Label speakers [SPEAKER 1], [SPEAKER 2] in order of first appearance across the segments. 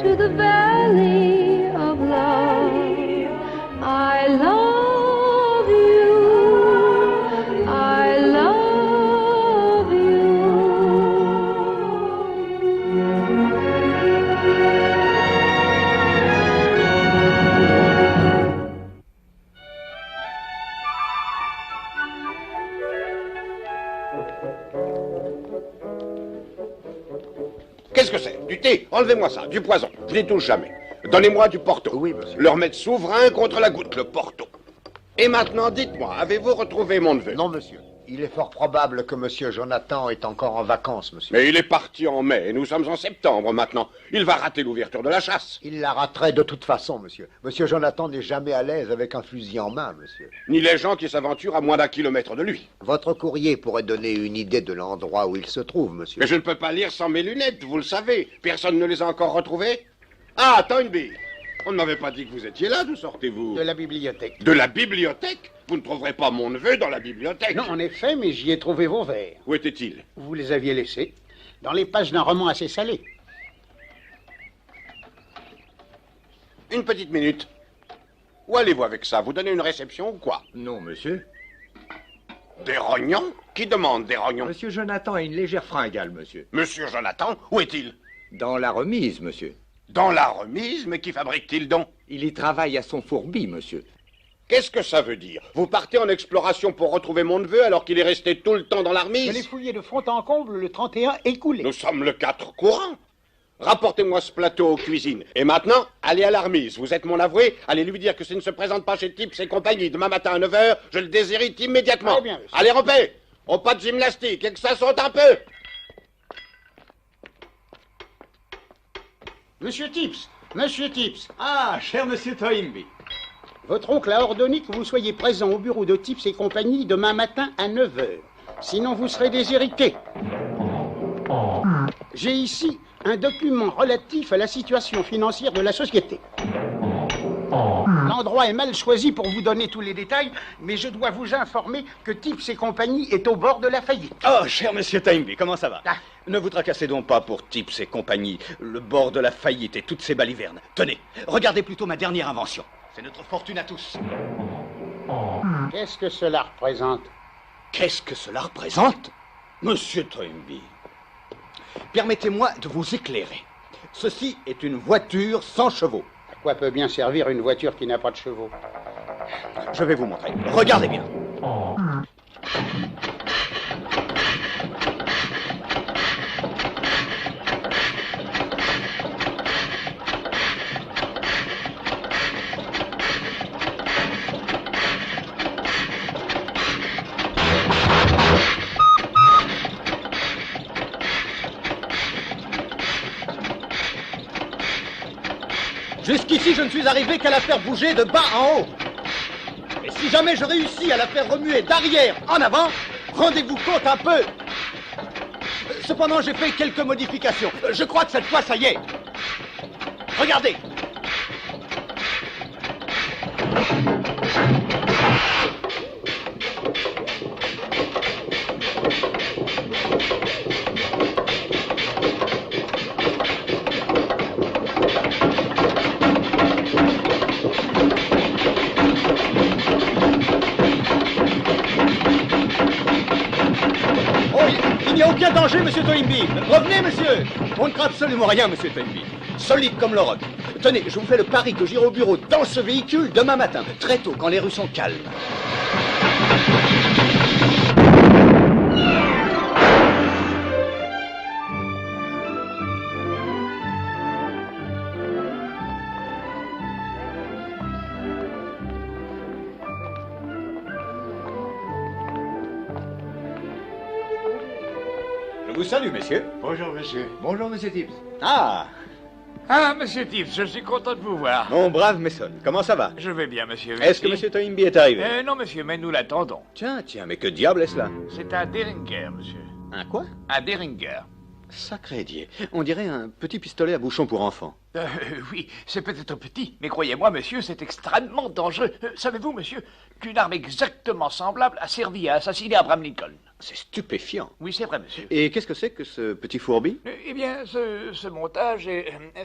[SPEAKER 1] to the valley of love. I love you. I love you.
[SPEAKER 2] Qu'est-ce que c'est? Du thé? Enlevez-moi ça. Du poison. Je n'y touche jamais. Donnez-moi du Porto.
[SPEAKER 3] Oui, monsieur.
[SPEAKER 2] Le remède souverain contre la goutte, le Porto. Et maintenant, dites-moi, avez-vous retrouvé mon neveu?
[SPEAKER 3] Non, monsieur. Il est fort probable que monsieur Jonathan est encore en vacances, monsieur.
[SPEAKER 2] Mais il est parti en mai, et nous sommes en septembre maintenant. Il va rater l'ouverture de la chasse.
[SPEAKER 3] Il la raterait de toute façon, monsieur. Monsieur Jonathan n'est jamais à l'aise avec un fusil en main, monsieur.
[SPEAKER 2] Ni les gens qui s'aventurent à moins d'1 kilomètre de lui.
[SPEAKER 3] Votre courrier pourrait donner une idée de l'endroit où il se trouve, monsieur.
[SPEAKER 2] Mais je ne peux pas lire sans mes lunettes, vous le savez. Personne ne les a encore retrouvées. Ah, Toynbee! On ne m'avait pas dit que vous étiez là, d'où sortez-vous?
[SPEAKER 4] De la bibliothèque.
[SPEAKER 2] De la bibliothèque? Vous ne trouverez pas mon neveu dans la bibliothèque.
[SPEAKER 4] Non, en effet, mais j'y ai trouvé vos vers.
[SPEAKER 2] Où était-il?
[SPEAKER 4] Vous les aviez laissés dans les pages d'un roman assez salé.
[SPEAKER 2] Une petite minute. Où allez-vous avec ça? Vous donnez une réception ou quoi?
[SPEAKER 5] Non, monsieur.
[SPEAKER 2] Des rognons? Qui demande des rognons?
[SPEAKER 5] Monsieur Jonathan a une légère fringale, monsieur.
[SPEAKER 2] Monsieur Jonathan, où est-il?
[SPEAKER 5] Dans la remise, monsieur.
[SPEAKER 2] Dans la remise? Mais qui fabrique-t-il donc?
[SPEAKER 5] Il y travaille à son fourbi, monsieur.
[SPEAKER 2] Qu'est-ce que ça veut dire? Vous partez en exploration pour retrouver mon neveu alors qu'il est resté tout le temps dans la
[SPEAKER 4] Je l'ai
[SPEAKER 2] remise?
[SPEAKER 4] fouillé de fond en comble le 31 écoulé.
[SPEAKER 2] Nous sommes le 4 courant. Rapportez-moi ce plateau aux cuisines. Et maintenant, allez à la remise. Vous êtes mon avoué. Allez lui dire que s'il ne se présente pas chez Tips et compagnie demain matin à 9 h, je le déshérite immédiatement.
[SPEAKER 4] Très bien, monsieur.
[SPEAKER 2] Allez, rompez. Au pas de gymnastique et que ça saute un peu.
[SPEAKER 4] Monsieur Tips, monsieur Tips,
[SPEAKER 6] Ah, cher monsieur Toynbee.
[SPEAKER 4] votre oncle a ordonné que vous soyez présent au bureau de Tips et compagnie demain matin à 9 h. Sinon, vous serez déshérité. J'ai ici un document relatif à la situation financière de la société. L'endroit est mal choisi pour vous donner tous les détails, mais je dois vous informer que Tips et compagnie est au bord de la faillite.
[SPEAKER 6] Oh, cher monsieur Toynbee, comment ça va?
[SPEAKER 4] Ah.
[SPEAKER 6] Ne vous tracassez donc pas pour Tips et compagnie, le bord de la faillite et toutes ces balivernes. Tenez, regardez plutôt ma dernière invention. C'est notre fortune à tous.
[SPEAKER 4] Qu'est-ce que cela représente?
[SPEAKER 6] Qu'est-ce que cela représente? Monsieur Toynbee, permettez-moi de vous éclairer. Ceci est une voiture sans chevaux.
[SPEAKER 4] À quoi peut bien servir une voiture qui n'a pas de chevaux?
[SPEAKER 6] Je vais vous montrer. Regardez bien. Jusqu'ici, je ne suis arrivé qu'à la faire bouger de bas en haut. Et si jamais je réussis à la faire remuer d'arrière en avant, rendez-vous compte un peu. Cependant, j'ai fait quelques modifications. Je crois que cette fois, ça y est. Regardez. Il n'y a aucun danger, monsieur Toynbee. Revenez, monsieur. On ne craint absolument rien, monsieur Toynbee. Solide comme le roc. Tenez, je vous fais le pari que j'irai au bureau dans ce véhicule demain matin, très tôt, quand les rues sont calmes. Je vous salue, messieurs.
[SPEAKER 7] Bonjour, monsieur.
[SPEAKER 5] Bonjour, monsieur Tips.
[SPEAKER 6] Ah,
[SPEAKER 7] Ah, monsieur Tips, je suis content de vous voir.
[SPEAKER 6] mon brave Mason, comment ça va?
[SPEAKER 7] Je vais bien, monsieur.
[SPEAKER 6] Est-ce que monsieur Toynbee est arrivé?
[SPEAKER 7] Non, monsieur, mais nous l'attendons.
[SPEAKER 6] Tiens, mais que diable est-ce là?
[SPEAKER 7] C'est un Derringer, monsieur.
[SPEAKER 6] Un quoi?
[SPEAKER 7] Un Derringer.
[SPEAKER 6] Sacré Dieu. On dirait un petit pistolet à bouchon pour enfants.
[SPEAKER 7] Oui, c'est peut-être petit, mais croyez-moi, monsieur, c'est extrêmement dangereux. Savez-vous, monsieur, qu'une arme exactement semblable a servi à assassiner Abraham Lincoln?
[SPEAKER 5] C'est stupéfiant.
[SPEAKER 7] Oui, c'est vrai, monsieur.
[SPEAKER 5] Et qu'est-ce que c'est que ce petit fourbi?
[SPEAKER 7] Eh bien, ce montage,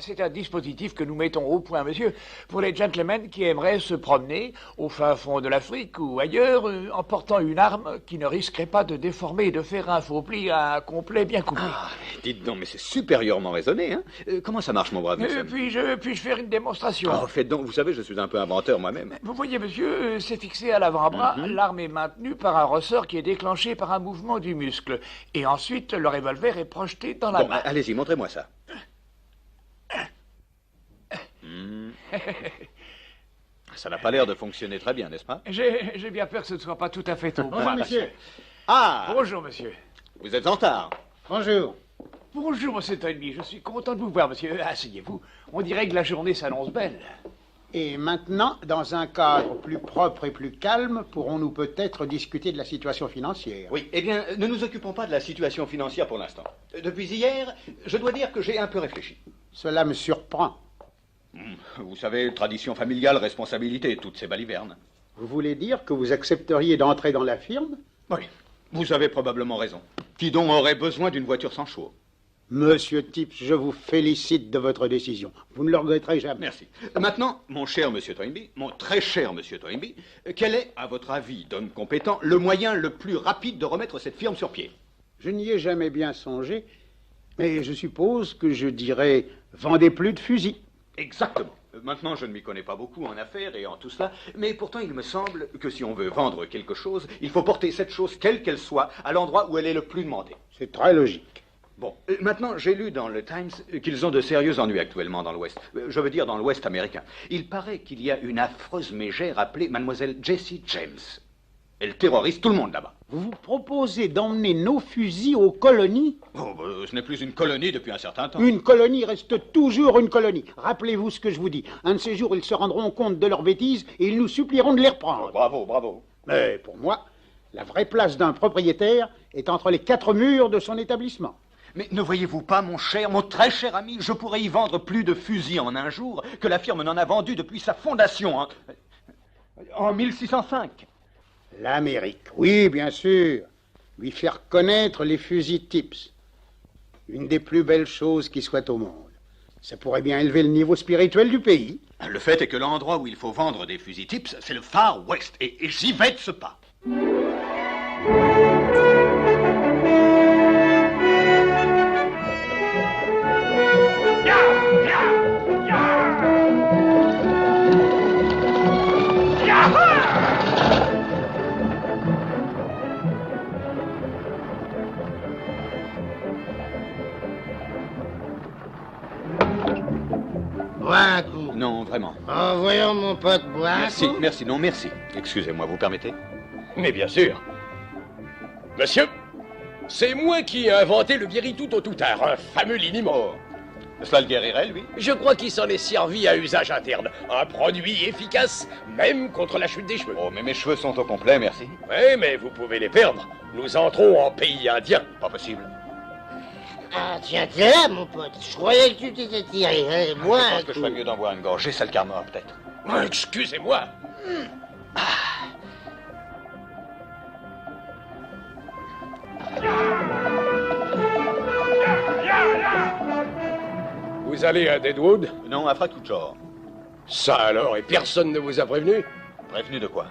[SPEAKER 7] c'est un dispositif que nous mettons au point, monsieur, pour les gentlemen qui aimeraient se promener au fin fond de l'Afrique ou ailleurs en portant une arme qui ne risquerait pas de déformer et de faire un faux pli à un complet bien coupé.
[SPEAKER 5] Ah, dites donc, mais c'est supérieurement raisonné, hein. Comment ça marche, mon brave monsieur?
[SPEAKER 7] Puis-je faire une démonstration?
[SPEAKER 5] Oh, faites donc, vous savez, je suis un peu inventeur moi-même.
[SPEAKER 7] Vous voyez, monsieur, c'est fixé à l'avant-bras. L'arme est maintenue par un ressort qui est déclenché par un mouvement du muscle. Et ensuite, le revolver est projeté dans la
[SPEAKER 5] Bon,
[SPEAKER 7] main.
[SPEAKER 5] allez-y, montrez-moi ça. Ça n'a pas l'air de fonctionner très bien, n'est-ce pas?
[SPEAKER 7] J'ai bien peur que ce ne soit pas tout à fait au point.
[SPEAKER 4] Bonjour, monsieur.
[SPEAKER 5] Ah,
[SPEAKER 7] Bonjour, monsieur.
[SPEAKER 5] vous êtes en retard.
[SPEAKER 4] Bonjour.
[SPEAKER 7] Bonjour, monsieur Toynbee. Je suis content de vous voir, monsieur. Asseyez-vous. On dirait que la journée s'annonce belle.
[SPEAKER 4] Et maintenant, dans un cadre plus propre et plus calme, pourrons-nous peut-être discuter de la situation financière?
[SPEAKER 5] Oui, eh bien, ne nous occupons pas de la situation financière pour l'instant. Depuis hier, je dois dire que j'ai un peu réfléchi.
[SPEAKER 4] Cela me surprend.
[SPEAKER 5] Vous savez, tradition familiale, responsabilité, toutes ces balivernes.
[SPEAKER 4] Vous voulez dire que vous accepteriez d'entrer dans la firme?
[SPEAKER 5] Oui, vous avez probablement raison. Qui donc aurait besoin d'une voiture sans chevaux?
[SPEAKER 4] Monsieur Tips, je vous félicite de votre décision. Vous ne le regretterez jamais.
[SPEAKER 5] Merci. Maintenant, mon cher monsieur Toynbee, mon très cher monsieur Toynbee, quel est, à votre avis d'homme compétent, le moyen le plus rapide de remettre cette firme sur pied?
[SPEAKER 4] Je n'y ai jamais bien songé, mais je suppose que je dirais vendez plus de fusils.
[SPEAKER 5] Exactement. Maintenant, je ne m'y connais pas beaucoup en affaires et en tout cela, mais pourtant il me semble que si on veut vendre quelque chose, il faut porter cette chose, quelle qu'elle soit, à l'endroit où elle est le plus demandée.
[SPEAKER 4] C'est très logique.
[SPEAKER 5] Bon, maintenant, j'ai lu dans le Times qu'ils ont de sérieux ennuis actuellement dans l'Ouest. Je veux dire dans l'Ouest américain. Il paraît qu'il y a une affreuse mégère appelée Mademoiselle Jessie James. Elle terrorise tout le monde là-bas.
[SPEAKER 4] Vous vous proposez d'emmener nos fusils aux colonies?
[SPEAKER 5] Oh, ce n'est plus une colonie depuis un certain temps.
[SPEAKER 4] Une colonie reste toujours une colonie. Rappelez-vous ce que je vous dis. Un de ces jours, ils se rendront compte de leurs bêtises et ils nous supplieront de les reprendre.
[SPEAKER 5] Bravo, bravo.
[SPEAKER 4] Mais pour moi, la vraie place d'un propriétaire est entre les quatre murs de son établissement.
[SPEAKER 5] Mais ne voyez-vous pas, mon cher, mon très cher ami, je pourrais y vendre plus de fusils en un jour que la firme n'en a vendu depuis sa fondation, hein, en 1605.
[SPEAKER 4] L'Amérique, oui, bien sûr. Lui faire connaître les fusils Tips. Une des plus belles choses qui soient au monde. Ça pourrait bien élever le niveau spirituel du pays.
[SPEAKER 5] Le fait est que l'endroit où il faut vendre des fusils Tips, c'est le Far West, et j'y vais de ce pas.
[SPEAKER 8] Bois un coup.
[SPEAKER 5] Non, vraiment.
[SPEAKER 8] Oh, voyons mon pote, bois un
[SPEAKER 5] Merci,
[SPEAKER 8] coup.
[SPEAKER 5] merci, non, merci. Excusez-moi, vous permettez?
[SPEAKER 9] Mais bien sûr. Monsieur, c'est moi qui ai inventé le guéri-tout au tout tard, un fameux liniment.
[SPEAKER 5] Cela le guérirait, lui?
[SPEAKER 9] Je crois qu'il s'en est servi à usage interne. Un produit efficace, même contre la chute des cheveux.
[SPEAKER 5] Oh, mais mes cheveux sont au complet, merci.
[SPEAKER 9] Oui, mais vous pouvez les perdre. Nous entrons en pays indien.
[SPEAKER 5] Pas possible.
[SPEAKER 8] Ah, tiens, t'es là, mon pote. Je croyais que tu t'étais tiré. Allez, bois
[SPEAKER 5] Je
[SPEAKER 8] un
[SPEAKER 5] pense que je
[SPEAKER 8] coup.
[SPEAKER 5] ferais mieux d'en boire une gorgée, ça le calmera peut-être.
[SPEAKER 9] Excusez-moi. Vous allez à Deadwood?
[SPEAKER 5] Non, à Fratouchor.
[SPEAKER 9] Ça alors, et personne ne vous a prévenu?
[SPEAKER 5] Prévenu de quoi?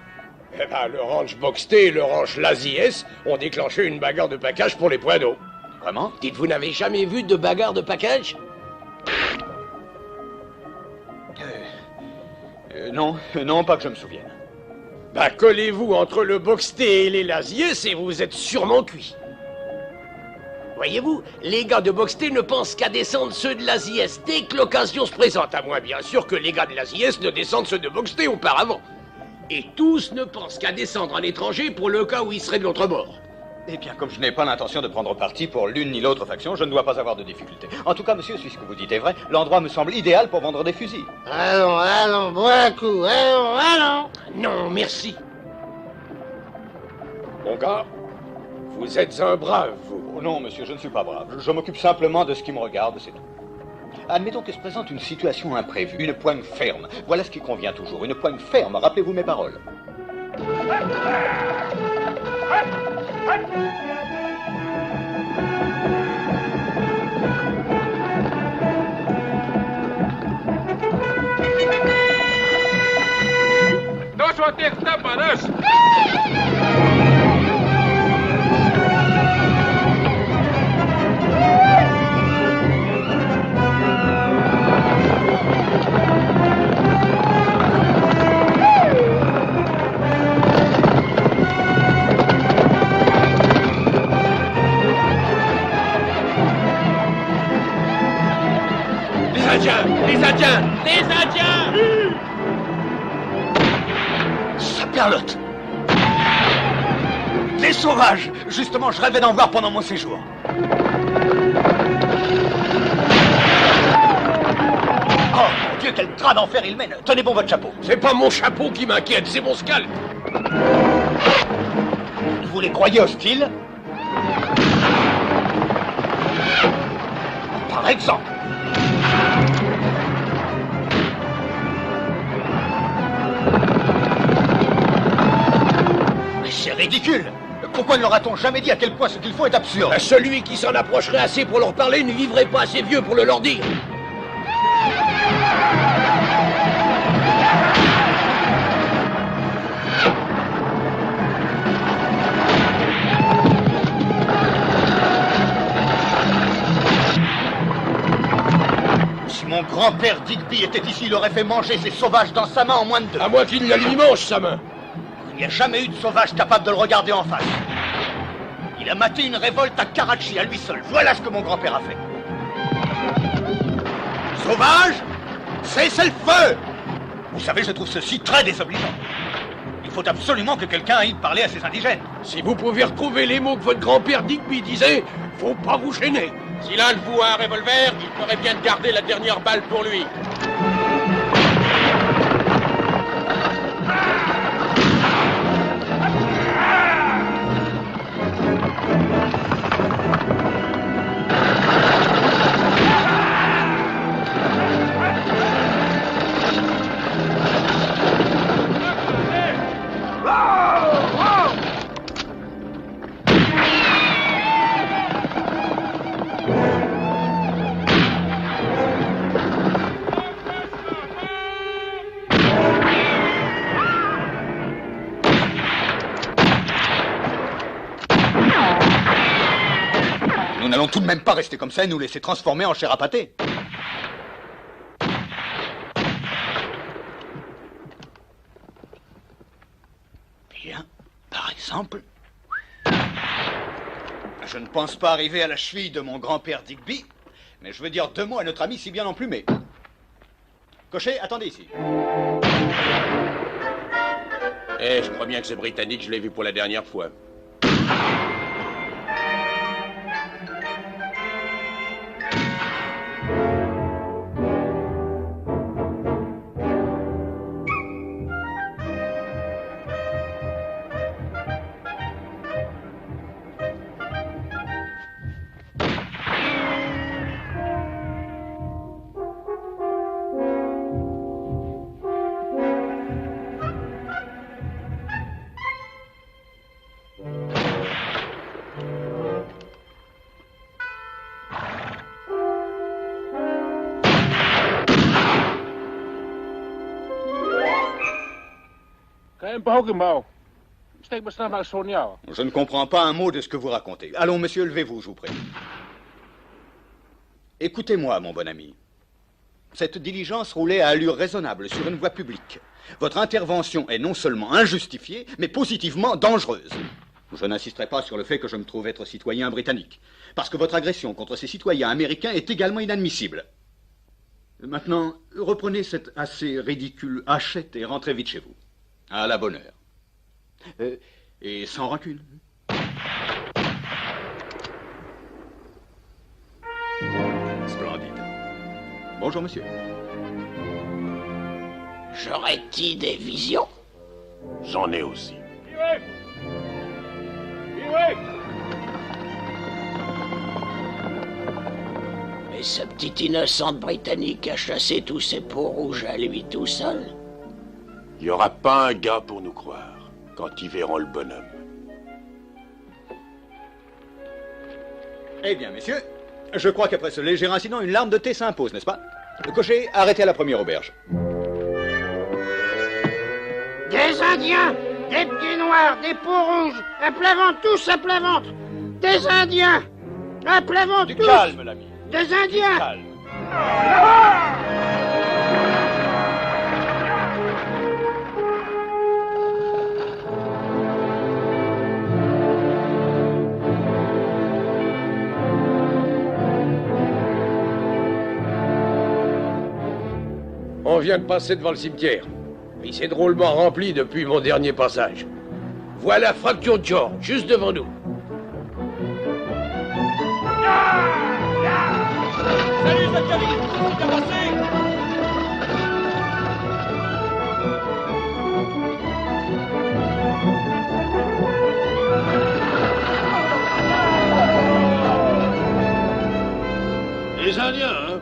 [SPEAKER 9] Eh ben, le ranch Boxté et le ranch Lazies ont déclenché une bagarre de package pour les points d'eau.
[SPEAKER 5] Vraiment?
[SPEAKER 9] Dites, vous n'avez jamais vu de bagarre de package?
[SPEAKER 5] Non, pas que je me souvienne.
[SPEAKER 9] Bah, collez-vous entre le Boxté et les Lazies et vous êtes sûrement cuit. Voyez-vous, les gars de Boxté ne pensent qu'à descendre ceux de Lazies dès que l'occasion se présente, à moins bien sûr que les gars de Lazies ne descendent ceux de Boxté auparavant. Et tous ne pensent qu'à descendre à l'étranger pour le cas où ils seraient de l'autre bord.
[SPEAKER 5] Eh bien, comme je n'ai pas l'intention de prendre parti pour l'une ni l'autre faction, je ne dois pas avoir de difficultés. En tout cas, monsieur, si ce que vous dites est vrai, l'endroit me semble idéal pour vendre des fusils.
[SPEAKER 8] Allons, bois un coup. Allons.
[SPEAKER 9] Non, merci. Mon gars, vous êtes un brave, vous.
[SPEAKER 5] Oh non, monsieur, je ne suis pas brave. Je m'occupe simplement de ce qui me regarde, c'est tout. Admettons que se présente une situation imprévue, une poigne ferme. Voilà ce qui convient toujours, une poigne ferme. Rappelez-vous mes paroles.
[SPEAKER 10] Došu tiek tapanas!
[SPEAKER 9] Les Indiens! Les Indiens! Les Indiens!
[SPEAKER 6] Saperlotte! Des sauvages! Justement, je rêvais d'en voir pendant mon séjour. Oh, mon Dieu, quel train d'enfer il mène! Tenez bon votre chapeau.
[SPEAKER 9] C'est pas mon chapeau qui m'inquiète, c'est mon scalp!
[SPEAKER 6] Vous les croyez hostiles? Par exemple. Mais c'est ridicule! Pourquoi ne leur a-t-on jamais dit à quel point ce qu'ils font est absurde?
[SPEAKER 9] Celui qui s'en approcherait assez pour leur parler ne vivrait pas assez vieux pour le leur dire.
[SPEAKER 6] Si mon grand-père Digby était ici, il aurait fait manger ces sauvages dans sa main en moins de 2.
[SPEAKER 9] À moins qu'il ne lui mange sa main.
[SPEAKER 6] Il n'y a jamais eu de sauvage capable de le regarder en face. Il a maté une révolte à Karachi à lui seul. Voilà ce que mon grand-père a fait. Sauvage, cessez le feu! Vous savez, je trouve ceci très désobligeant. Il faut absolument que quelqu'un aille parler à ces indigènes.
[SPEAKER 9] Si vous pouvez retrouver les mots que votre grand-père Digby disait, faut pas vous gêner. Si l'un de vous a un revolver, il ferait bien de garder la dernière balle pour lui.
[SPEAKER 6] Nous n'allons tout de même pas rester comme ça et nous laisser transformer en chair à pâté. Bien, par exemple... Je ne pense pas arriver à la cheville de mon grand-père Digby, mais je veux dire 2 mots à notre ami si bien emplumé. Cocher, attendez ici.
[SPEAKER 9] Eh, je crois bien que c'est britannique, je l'ai vu pour la dernière fois.
[SPEAKER 5] Je ne comprends pas un mot de ce que vous racontez. Allons, monsieur, levez-vous, je vous prie. Écoutez-moi, mon bon ami. Cette diligence roulait à allure raisonnable sur une voie publique. Votre intervention est non seulement injustifiée, mais positivement dangereuse. Je n'insisterai pas sur le fait que je me trouve être citoyen britannique, parce que votre agression contre ces citoyens américains est également inadmissible. Maintenant, reprenez cette assez ridicule hachette et rentrez vite chez vous. À la bonne heure. Et sans rancune. Splendide. Bonjour, monsieur.
[SPEAKER 9] J'aurais-il des visions?
[SPEAKER 2] J'en ai aussi.
[SPEAKER 8] Et ce petit innocent britannique a chassé tous ses peaux rouges à lui tout seul.
[SPEAKER 11] Il n'y aura pas un gars pour nous croire, quand ils verront le bonhomme.
[SPEAKER 5] Eh bien, messieurs, je crois qu'après ce léger incident, une larme de thé s'impose, n'est-ce pas? Le cocher, arrêtez à la première auberge.
[SPEAKER 8] Des Indiens, des petits noirs, des peaux rouges, à plat ventre, tous à plat ventre. Des Indiens, à plat ventre, tous.
[SPEAKER 11] Calme, l'ami.
[SPEAKER 8] Des Indiens.
[SPEAKER 11] Calme.
[SPEAKER 9] On vient de passer devant le cimetière. Il s'est drôlement rempli depuis mon dernier passage. Voilà Fracture George, juste devant nous.
[SPEAKER 10] Salut Zachary, c'est bien passé?
[SPEAKER 2] Les Indiens, hein?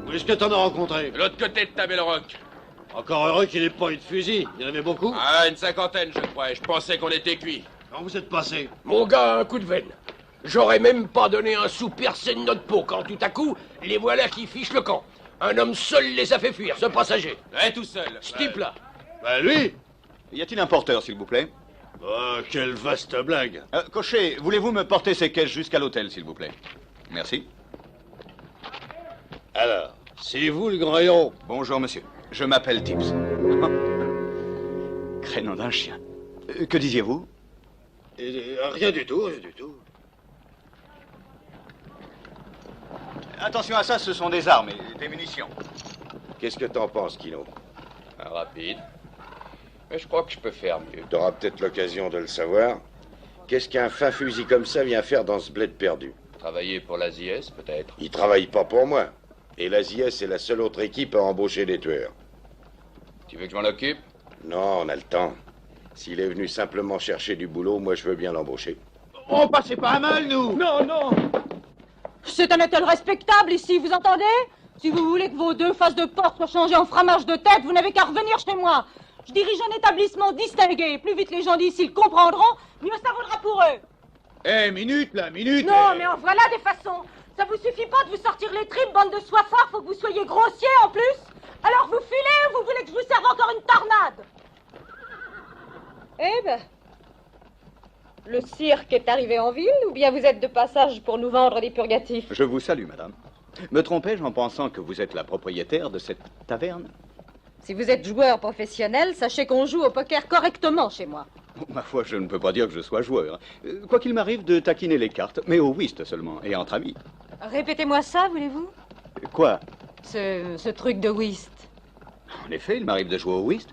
[SPEAKER 2] Où est-ce que t'en as rencontré?
[SPEAKER 9] De l'autre côté de Table Rock.
[SPEAKER 2] Encore heureux qu'il n'ait pas eu de fusil. Il y en avait beaucoup?
[SPEAKER 9] Ah, une cinquantaine, je crois, et je pensais qu'on était cuits.
[SPEAKER 2] Quand vous êtes passé?
[SPEAKER 9] Mon gars a un coup de veine. J'aurais même pas donné un sou percé de notre peau quand tout à coup, les voilà qui fichent le camp. Un homme seul les a fait fuir, ce passager.
[SPEAKER 5] Ouais, tout seul.
[SPEAKER 9] Ce type-là.
[SPEAKER 2] Bah lui!
[SPEAKER 5] Y a-t-il un porteur, s'il vous plaît?
[SPEAKER 2] Oh, quelle vaste blague!
[SPEAKER 5] Cocher, voulez-vous me porter ces caisses jusqu'à l'hôtel, s'il vous plaît? Merci.
[SPEAKER 2] Alors, c'est vous le grand héros?
[SPEAKER 5] Bonjour, monsieur. Je m'appelle Tips. Crénom d'un chien. Que disiez-vous?
[SPEAKER 2] Rien du tout, rien du tout.
[SPEAKER 5] Attention à ça, ce sont des armes et des munitions.
[SPEAKER 2] Qu'est-ce que t'en penses, Kino?
[SPEAKER 12] Rapide. Mais je crois que je peux faire mieux.
[SPEAKER 2] T'auras peut-être l'occasion de le savoir. Qu'est-ce qu'un fin fusil comme ça vient faire dans ce bled perdu?
[SPEAKER 12] Travailler pour la ZS, peut-être.
[SPEAKER 2] Il travaille pas pour moi. Et la ZS est la seule autre équipe à embaucher des tueurs.
[SPEAKER 12] Tu veux que je m'en occupe?
[SPEAKER 2] Non, on a le temps. S'il est venu simplement chercher du boulot, moi je veux bien l'embaucher.
[SPEAKER 4] On passait pas à mal, nous.
[SPEAKER 7] Non, non.
[SPEAKER 13] C'est un hôtel respectable ici, vous entendez? Si vous voulez que vos deux faces de porte soient changées en fromage de tête, vous n'avez qu'à revenir chez moi. Je dirige un établissement distingué. Plus vite les gens d'ici le comprendront, mieux ça vaudra pour eux.
[SPEAKER 4] Eh, minute, là, minute.
[SPEAKER 13] Non, mais en voilà des façons. Ça vous suffit pas de vous sortir les tripes, bande de soifards, faut que vous soyez grossier en plus. Alors vous filez ou vous voulez que je vous serve encore une tornade? Eh ben, le cirque est arrivé en ville ou bien vous êtes de passage pour nous vendre des purgatifs?
[SPEAKER 5] Je vous salue, madame. Me trompais-je en pensant que vous êtes la propriétaire de cette taverne?
[SPEAKER 13] Si vous êtes joueur professionnel, sachez qu'on joue au poker correctement chez moi.
[SPEAKER 5] Ma foi, je ne peux pas dire que je sois joueur. Quoi qu'il m'arrive de taquiner les cartes, mais au whist seulement, et entre amis.
[SPEAKER 13] Répétez-moi ça, voulez-vous?
[SPEAKER 5] Quoi?
[SPEAKER 13] Ce truc de whist.
[SPEAKER 5] En effet, il m'arrive de jouer au whist.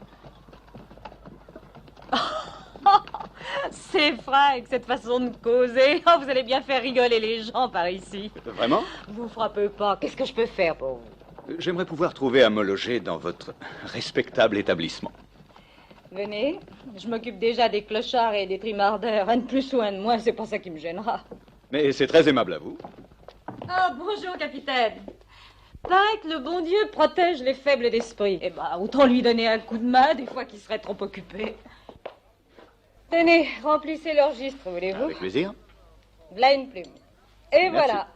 [SPEAKER 13] C'est Frank, cette façon de causer. Oh, vous allez bien faire rigoler les gens par ici.
[SPEAKER 5] Vraiment?
[SPEAKER 13] Vous frappez pas. Qu'est-ce que je peux faire pour vous?
[SPEAKER 5] J'aimerais pouvoir trouver à me loger dans votre respectable établissement.
[SPEAKER 13] Venez, je m'occupe déjà des clochards et des trimardeurs. Un de plus ou un de moins, c'est pas ça qui me gênera.
[SPEAKER 5] Mais c'est très aimable à vous.
[SPEAKER 13] Oh, bonjour, capitaine. Paraît que le bon Dieu protège les faibles d'esprit. Eh ben, autant lui donner un coup de main des fois qu'il serait trop occupé. Tenez, remplissez le registre, voulez-vous?
[SPEAKER 5] Avec plaisir.
[SPEAKER 13] V'là une plume. Et
[SPEAKER 5] Merci.
[SPEAKER 13] voilà.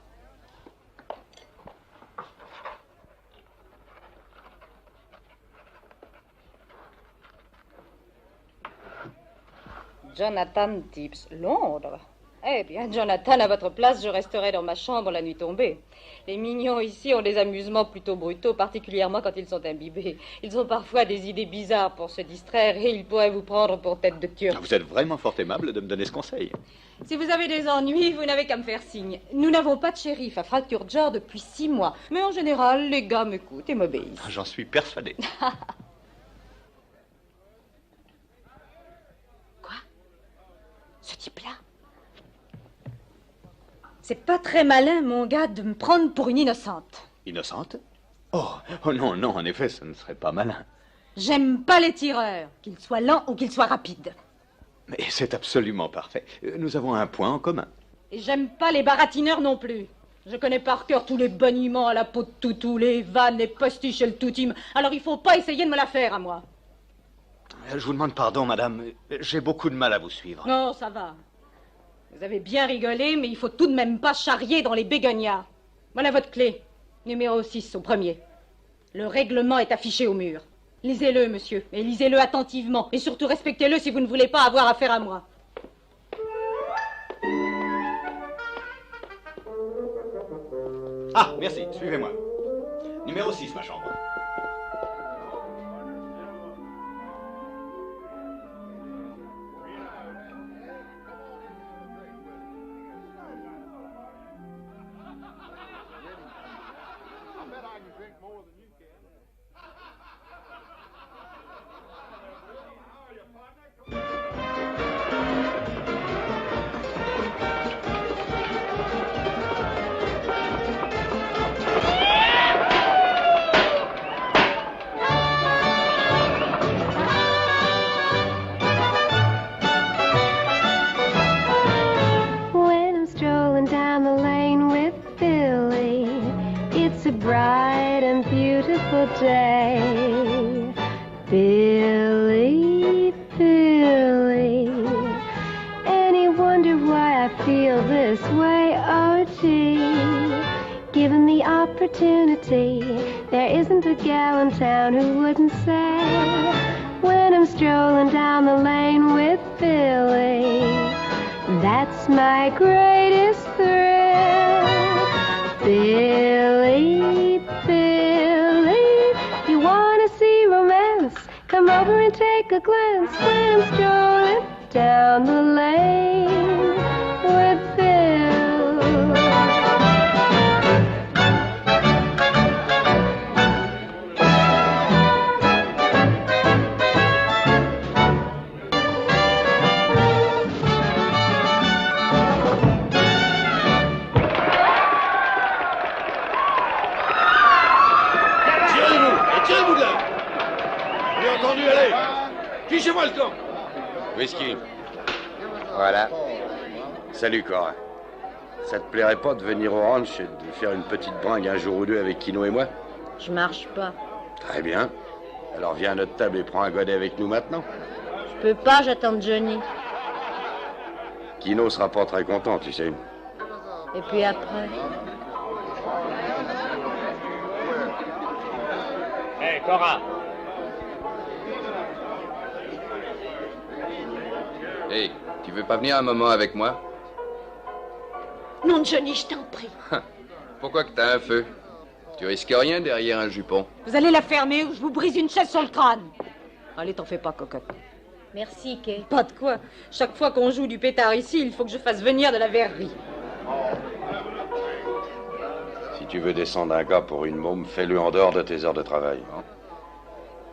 [SPEAKER 13] Jonathan Tips, Londres. Eh bien, Jonathan, à votre place, je resterai dans ma chambre la nuit tombée. Les mignons ici ont des amusements plutôt brutaux, particulièrement quand ils sont imbibés. Ils ont parfois des idées bizarres pour se distraire et ils pourraient vous prendre pour tête de turc.
[SPEAKER 5] Vous êtes vraiment fort aimable de me donner ce conseil.
[SPEAKER 13] Si vous avez des ennuis, vous n'avez qu'à me faire signe. Nous n'avons pas de shérif à Fracture George depuis 6 mois. Mais en général, les gars m'écoutent et m'obéissent.
[SPEAKER 5] J'en suis persuadé.
[SPEAKER 13] Quoi? Ce type-là? C'est pas très malin, mon gars, de me prendre pour une innocente.
[SPEAKER 5] Innocente? Oh non, non, en effet, ce ne serait pas malin.
[SPEAKER 13] J'aime pas les tireurs, qu'ils soient lents ou qu'ils soient rapides.
[SPEAKER 5] Mais c'est absolument parfait. Nous avons un point en commun.
[SPEAKER 13] Et j'aime pas les baratineurs non plus. Je connais par cœur tous les boniments à la peau de toutou, les vannes, les postiches et le toutime. Alors il faut pas essayer de me la faire à moi.
[SPEAKER 5] Je vous demande pardon, madame. J'ai beaucoup de mal à vous suivre.
[SPEAKER 13] Non, ça va. Vous avez bien rigolé, mais il faut tout de même pas charrier dans les bégonias. Voilà votre clé. Numéro 6, au premier. Le règlement est affiché au mur. Lisez-le, monsieur, et lisez-le attentivement. Et surtout, respectez-le si vous ne voulez pas avoir affaire à moi.
[SPEAKER 5] Ah, merci, suivez-moi. Numéro 6, ma chambre.
[SPEAKER 1] When I'm strolling down the lane with Billy, it's a bright and beautiful day. Billy, Billy, and he wondered why I feel this way, oh gee. Given the opportunity, there isn't a gal in town who wouldn't say, when I'm strolling down the lane with Billy, that's my greatest thrill. Billy, Billy, you wanna see romance? Come over and take a glance when I'm strolling down the lane with Bill.
[SPEAKER 9] Tirez-vous de là! J'ai entendu, allez! Fichez-moi le camp!
[SPEAKER 2] Whisky. Voilà. Salut, Cora. Ça te plairait pas de venir au ranch et de faire une petite bringue un jour ou deux avec Kino et moi?
[SPEAKER 13] Je marche pas.
[SPEAKER 2] Très bien. Alors viens à notre table et prends un godet avec nous maintenant.
[SPEAKER 13] Je peux pas, j'attends Johnny.
[SPEAKER 2] Kino sera pas très content, tu sais.
[SPEAKER 13] Et puis après?
[SPEAKER 10] Hé, Cora.
[SPEAKER 12] Hey, tu veux pas venir un moment avec moi?
[SPEAKER 13] Non, Johnny, je t'en prie.
[SPEAKER 12] Pourquoi que t'as un feu? Tu risques rien derrière un jupon.
[SPEAKER 13] Vous allez la fermer ou je vous brise une chaise sur le crâne. Allez, t'en fais pas, cocotte. Merci, Kay. Pas de quoi. Chaque fois qu'on joue du pétard ici, il faut que je fasse venir de la verrerie.
[SPEAKER 2] Si tu veux descendre un gars pour une môme, fais-le en dehors de tes heures de travail.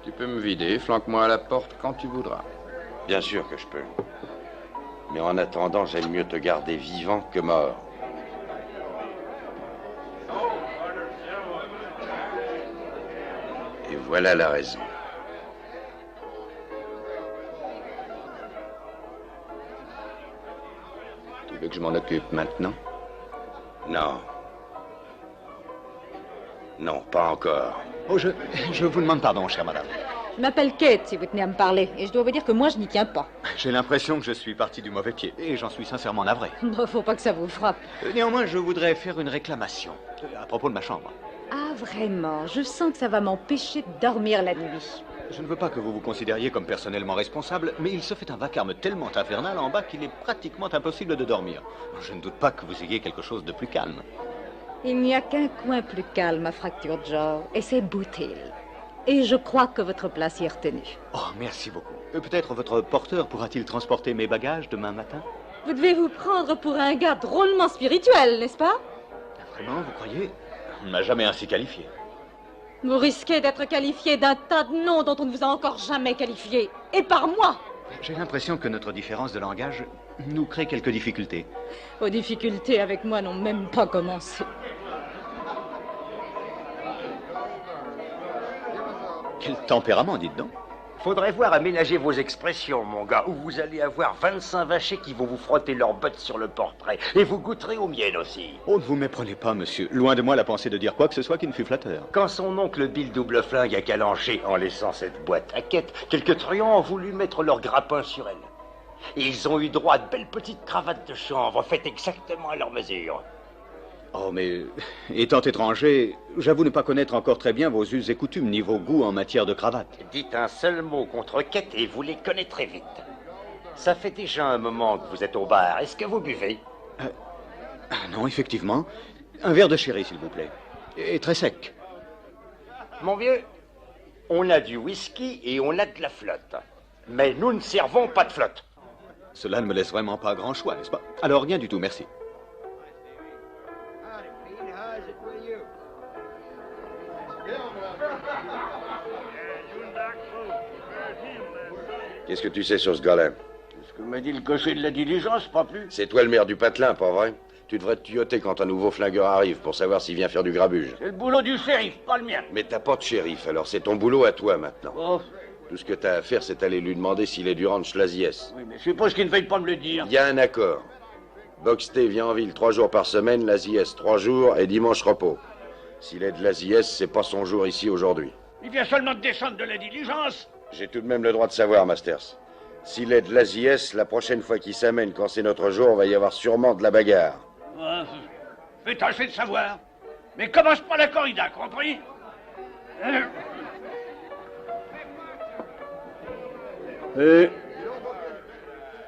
[SPEAKER 12] Tu peux me vider, flanque-moi à la porte quand tu voudras.
[SPEAKER 2] Bien sûr que je peux. Mais en attendant, j'aime mieux te garder vivant que mort. Et voilà la raison.
[SPEAKER 12] Tu veux que je m'en occupe maintenant?
[SPEAKER 2] Non. Non, pas encore.
[SPEAKER 5] Oh, je vous demande pardon, chère madame.
[SPEAKER 13] Je m'appelle Kate, si vous tenez à me parler, et je dois vous dire que moi, je n'y tiens pas.
[SPEAKER 5] J'ai l'impression que je suis parti du mauvais pied, et j'en suis sincèrement navré.
[SPEAKER 13] Bon, faut pas que ça vous frappe.
[SPEAKER 5] Néanmoins, je voudrais faire une réclamation à propos de ma chambre.
[SPEAKER 13] Ah, vraiment? Je sens que ça va m'empêcher de dormir la nuit.
[SPEAKER 5] Je ne veux pas que vous vous considériez comme personnellement responsable, mais il se fait un vacarme tellement infernal en bas qu'il est pratiquement impossible de dormir. Je ne doute pas que vous ayez quelque chose de plus calme.
[SPEAKER 13] Il n'y a qu'un coin plus calme à Fracture Jaw, et c'est Boot Hill. Et je crois que votre place y est retenue.
[SPEAKER 5] Oh, merci beaucoup. Peut-être votre porteur pourra-t-il transporter mes bagages demain matin?
[SPEAKER 13] Vous devez vous prendre pour un gars drôlement spirituel, n'est-ce pas?
[SPEAKER 5] Vraiment, vous croyez? On ne m'a jamais ainsi qualifié.
[SPEAKER 13] Vous risquez d'être qualifié d'un tas de noms dont on ne vous a encore jamais qualifié. Et par moi!
[SPEAKER 5] J'ai l'impression que notre différence de langage nous crée quelques difficultés.
[SPEAKER 13] Vos difficultés avec moi n'ont même pas commencé.
[SPEAKER 5] Quel tempérament, dites donc.
[SPEAKER 14] Faudrait voir aménager vos expressions, mon gars, ou vous allez avoir 25 vachers qui vont vous frotter leurs bottes sur le portrait. Et vous goûterez aux miennes aussi.
[SPEAKER 5] Oh, ne vous méprenez pas, monsieur. Loin de moi la pensée de dire quoi que ce soit qui ne fût flatteur.
[SPEAKER 14] Quand son oncle Bill double flingue a calanché en laissant cette boîte à quête, quelques truands ont voulu mettre leur grappin sur elle. Et ils ont eu droit à de belles petites cravates de chanvre faites exactement à leur mesure.
[SPEAKER 5] Oh, mais étant étranger, j'avoue ne pas connaître encore très bien vos us et coutumes ni vos goûts en matière de cravate.
[SPEAKER 14] Dites un seul mot contre Kate et vous les connaîtrez vite. Ça fait déjà un moment que vous êtes au bar. Est-ce que vous buvez?
[SPEAKER 5] Non, effectivement. Un verre de sherry, s'il vous plaît. Et très sec.
[SPEAKER 14] Mon vieux, on a du whisky et on a de la flotte. Mais nous ne servons pas de flotte.
[SPEAKER 5] Cela ne me laisse vraiment pas grand choix, n'est-ce pas? Alors, rien du tout, merci.
[SPEAKER 2] Qu'est-ce que tu sais sur ce gars-là?
[SPEAKER 8] Ce que m'a dit le cocher de la diligence, pas plus.
[SPEAKER 2] C'est toi le maire du patelin, pas vrai? Tu devrais te tuyauter quand un nouveau flingueur arrive pour savoir s'il vient faire du grabuge.
[SPEAKER 8] C'est le boulot du shérif, pas le mien.
[SPEAKER 2] Mais t'as pas de shérif, alors c'est ton boulot à toi maintenant.
[SPEAKER 8] Oh.
[SPEAKER 2] Tout ce que t'as à faire, c'est aller lui demander s'il est du ranch Laziès.
[SPEAKER 8] Oui, mais je suppose qu'il ne veuille pas me le dire.
[SPEAKER 2] Il y a un accord. Boxté vient en ville 3 jours par semaine, Laziès 3 jours et dimanche repos. S'il est de Laziès, c'est pas son jour ici aujourd'hui.
[SPEAKER 8] Il vient seulement de descendre de la diligence.
[SPEAKER 2] J'ai tout de même le droit de savoir, Masters. S'il est de l'Aziès, la prochaine fois qu'il s'amène, quand c'est notre jour, va y avoir sûrement de la bagarre.
[SPEAKER 8] Fais tâcher de savoir. Mais commence pas la corrida, compris?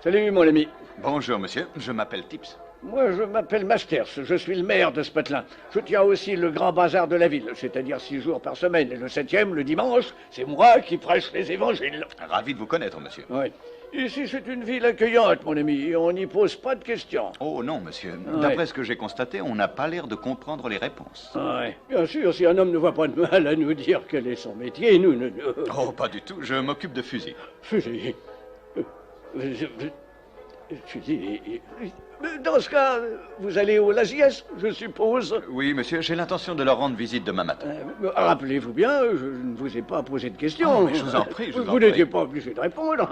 [SPEAKER 7] Salut, mon ami.
[SPEAKER 5] Bonjour, monsieur. Je m'appelle Tips.
[SPEAKER 7] Moi, je m'appelle Masters. Je suis le maire de ce patelin. Je tiens aussi le grand bazar de la ville, c'est-à-dire 6 jours par semaine. Et le 7e, le dimanche, c'est moi qui prêche les évangiles.
[SPEAKER 5] Ravi de vous connaître, monsieur.
[SPEAKER 7] Oui. Ici, c'est une ville accueillante, mon ami, et on n'y pose pas de questions.
[SPEAKER 5] Oh non, monsieur.
[SPEAKER 7] Ouais.
[SPEAKER 5] D'après ce que j'ai constaté, on n'a pas l'air de comprendre les réponses.
[SPEAKER 7] Oui. Bien sûr, si un homme ne voit pas de mal à nous dire quel est son métier, nous ne...
[SPEAKER 5] Oh, pas du tout. Je m'occupe de fusils.
[SPEAKER 7] Fusils. Fusils. Dans ce cas, vous allez au Laziès, je suppose?
[SPEAKER 5] Oui, monsieur, j'ai l'intention de leur rendre visite demain matin.
[SPEAKER 7] Rappelez-vous bien, je ne vous ai pas posé de questions.
[SPEAKER 5] Oh, mais je vous en prie,
[SPEAKER 7] Vous n'étiez pas obligé de répondre.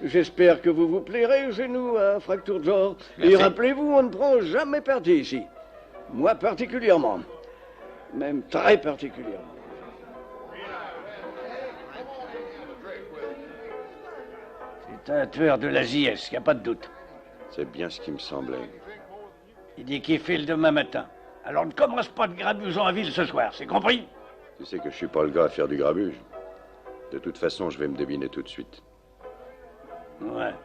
[SPEAKER 7] J'espère que vous vous plairez chez nous à Fracture George. Et rappelez-vous, on ne prend jamais parti ici. Moi particulièrement. Même très particulièrement. C'est un tueur de l'Aziès, il n'y a pas de doute.
[SPEAKER 2] C'est bien ce qui me semblait.
[SPEAKER 7] Il dit qu'il file demain matin. Alors ne commence pas de grabugeons en ville ce soir, c'est compris?
[SPEAKER 2] Tu sais que je suis pas le gars à faire du grabuge. De toute façon, je vais me deviner tout de suite.
[SPEAKER 7] Ouais.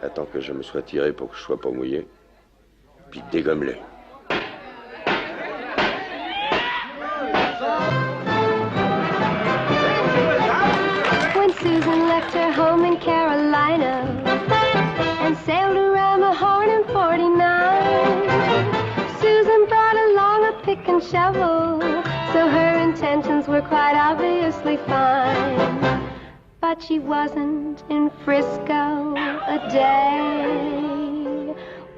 [SPEAKER 2] Attends que je me sois tiré pour que je sois pas mouillé. Puis dégomme-les.
[SPEAKER 1] When Susan left her home in Carolina and sailed around the Horn in 49, Susan brought along a pick and shovel, so her intentions were quite obviously fine. But she wasn't in Frisco a day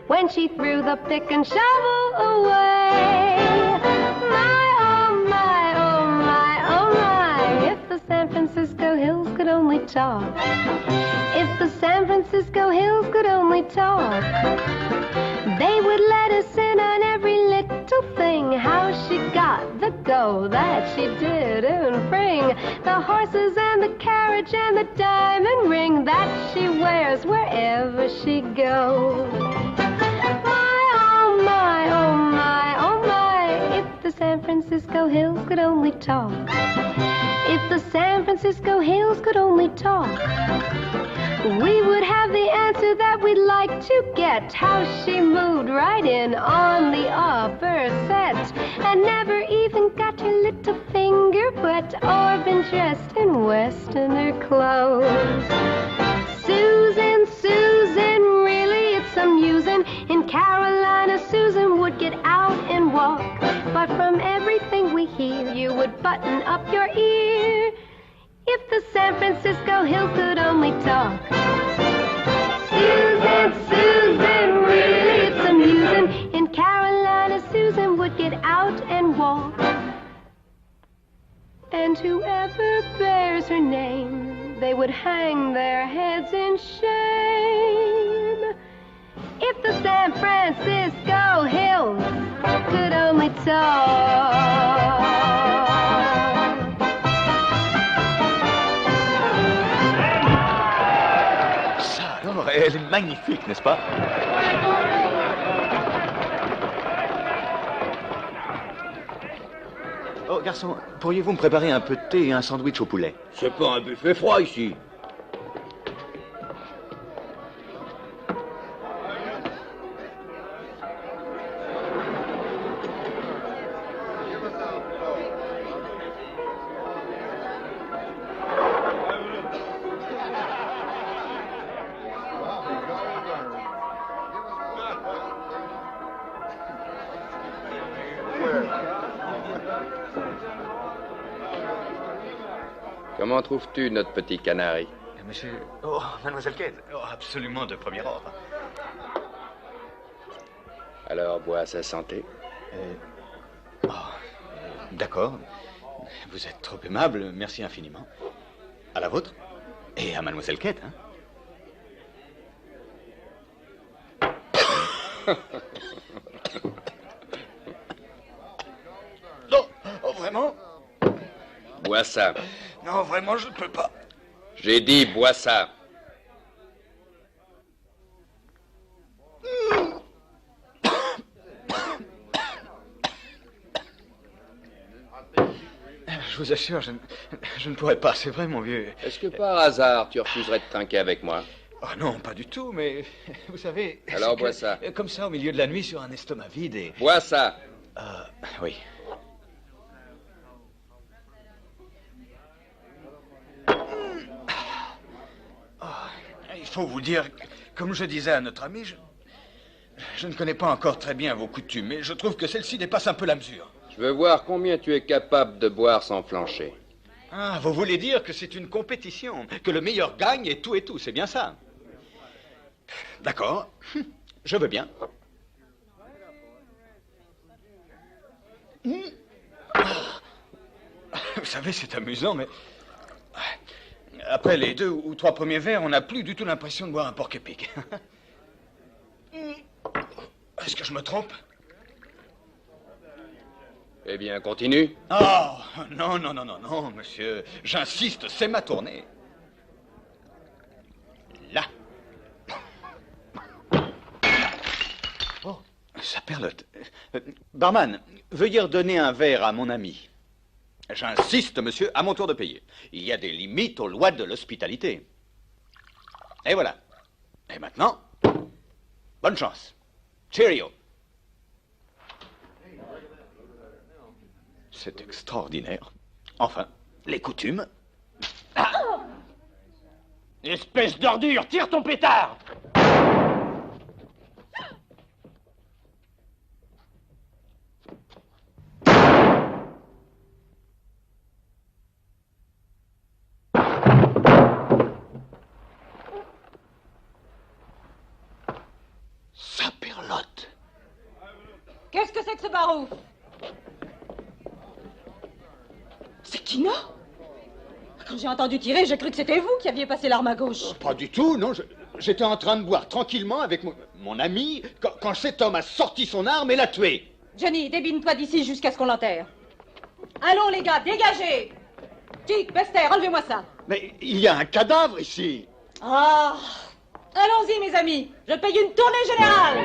[SPEAKER 1] when she threw the pick and shovel away. My, oh my, oh my, oh my, if the San Francisco Hills could only talk. If the San Francisco Hills could only talk, they would let us in on every little thing. How she got the go that she didn't bring, the horses and the carriage and the diamond ring that she wears wherever she goes. My, oh my, oh my, oh my, if the San Francisco Hills could only talk. If the San Francisco Hills could only talk, we would have the answer that we'd like to get. How she moved right in on the upper set and never even got her little finger wet or been dressed in Westerner clothes. Susan, Susan, really it's amusing. In Carolina, Susan would get out and walk, but from everything we hear, you would button up your ear. If the San Francisco Hills could only talk. Susan, Susan, really it's amusing. In Carolina, Susan would get out and walk. and whoever bears her name, they would hang their heads in shame. If the San Francisco Hills could only talk.
[SPEAKER 5] Ça alors, elle est magnifique, n'est-ce pas? Oh, garçon, pourriez-vous me préparer un peu de thé et un sandwich au poulet?
[SPEAKER 9] C'est pas un buffet froid ici.
[SPEAKER 12] Comment trouves-tu notre petit canari?
[SPEAKER 5] Monsieur... Oh, mademoiselle Kate. Oh, absolument de premier ordre.
[SPEAKER 12] Alors, bois à sa santé.
[SPEAKER 5] D'accord. Vous êtes trop aimable, merci infiniment. À la vôtre. Et à mademoiselle Kate, hein.
[SPEAKER 7] Non, oh, vraiment?
[SPEAKER 12] Bois ça.
[SPEAKER 7] Non, vraiment, je ne peux pas.
[SPEAKER 12] J'ai dit, bois ça.
[SPEAKER 5] Je vous assure, je ne pourrais pas, c'est vrai, mon vieux.
[SPEAKER 12] Est-ce que par hasard, tu refuserais de trinquer avec moi?
[SPEAKER 5] Oh non, pas du tout, mais vous savez...
[SPEAKER 12] Alors, bois ça.
[SPEAKER 5] Comme ça, au milieu de la nuit, sur un estomac vide et...
[SPEAKER 12] Bois ça.
[SPEAKER 5] Oui. Il faut vous dire, comme je disais à notre ami, je ne connais pas encore très bien vos coutumes, mais je trouve que celle-ci dépasse un peu la mesure.
[SPEAKER 12] Je veux voir combien tu es capable de boire sans flancher.
[SPEAKER 5] Ah, vous voulez dire que c'est une compétition, que le meilleur gagne et tout, c'est bien ça? D'accord, je veux bien. Vous savez, c'est amusant, mais... Après les 2 ou 3 premiers verres, on n'a plus du tout l'impression de boire un porc-épic. Est-ce que je me trompe?
[SPEAKER 12] Eh bien, continue.
[SPEAKER 5] Oh, non, monsieur. J'insiste, c'est ma tournée. Là. Oh, ça perlote. Barman, veuillez redonner un verre à mon ami. J'insiste, monsieur, à mon tour de payer. Il y a des limites aux lois de l'hospitalité. Et voilà. Et maintenant, bonne chance. Cheerio. C'est extraordinaire. Enfin, les coutumes.
[SPEAKER 8] Ah! Espèce d'ordure, tire ton pétard!
[SPEAKER 5] Saperlotte.
[SPEAKER 13] Qu'est-ce que c'est que ce barouf? C'est Kino? Quand j'ai entendu tirer, j'ai cru que c'était vous qui aviez passé l'arme à gauche.
[SPEAKER 4] Pas du tout, non. J'étais en train de boire tranquillement avec mon ami quand cet homme a sorti son arme et l'a tué.
[SPEAKER 13] Johnny, débine-toi d'ici jusqu'à ce qu'on l'enterre. Allons, les gars, dégagez! Dick, Bester, enlevez-moi ça.
[SPEAKER 4] Mais il y a un cadavre ici.
[SPEAKER 13] Ah! Allons-y, mes amis. Je paye une tournée générale.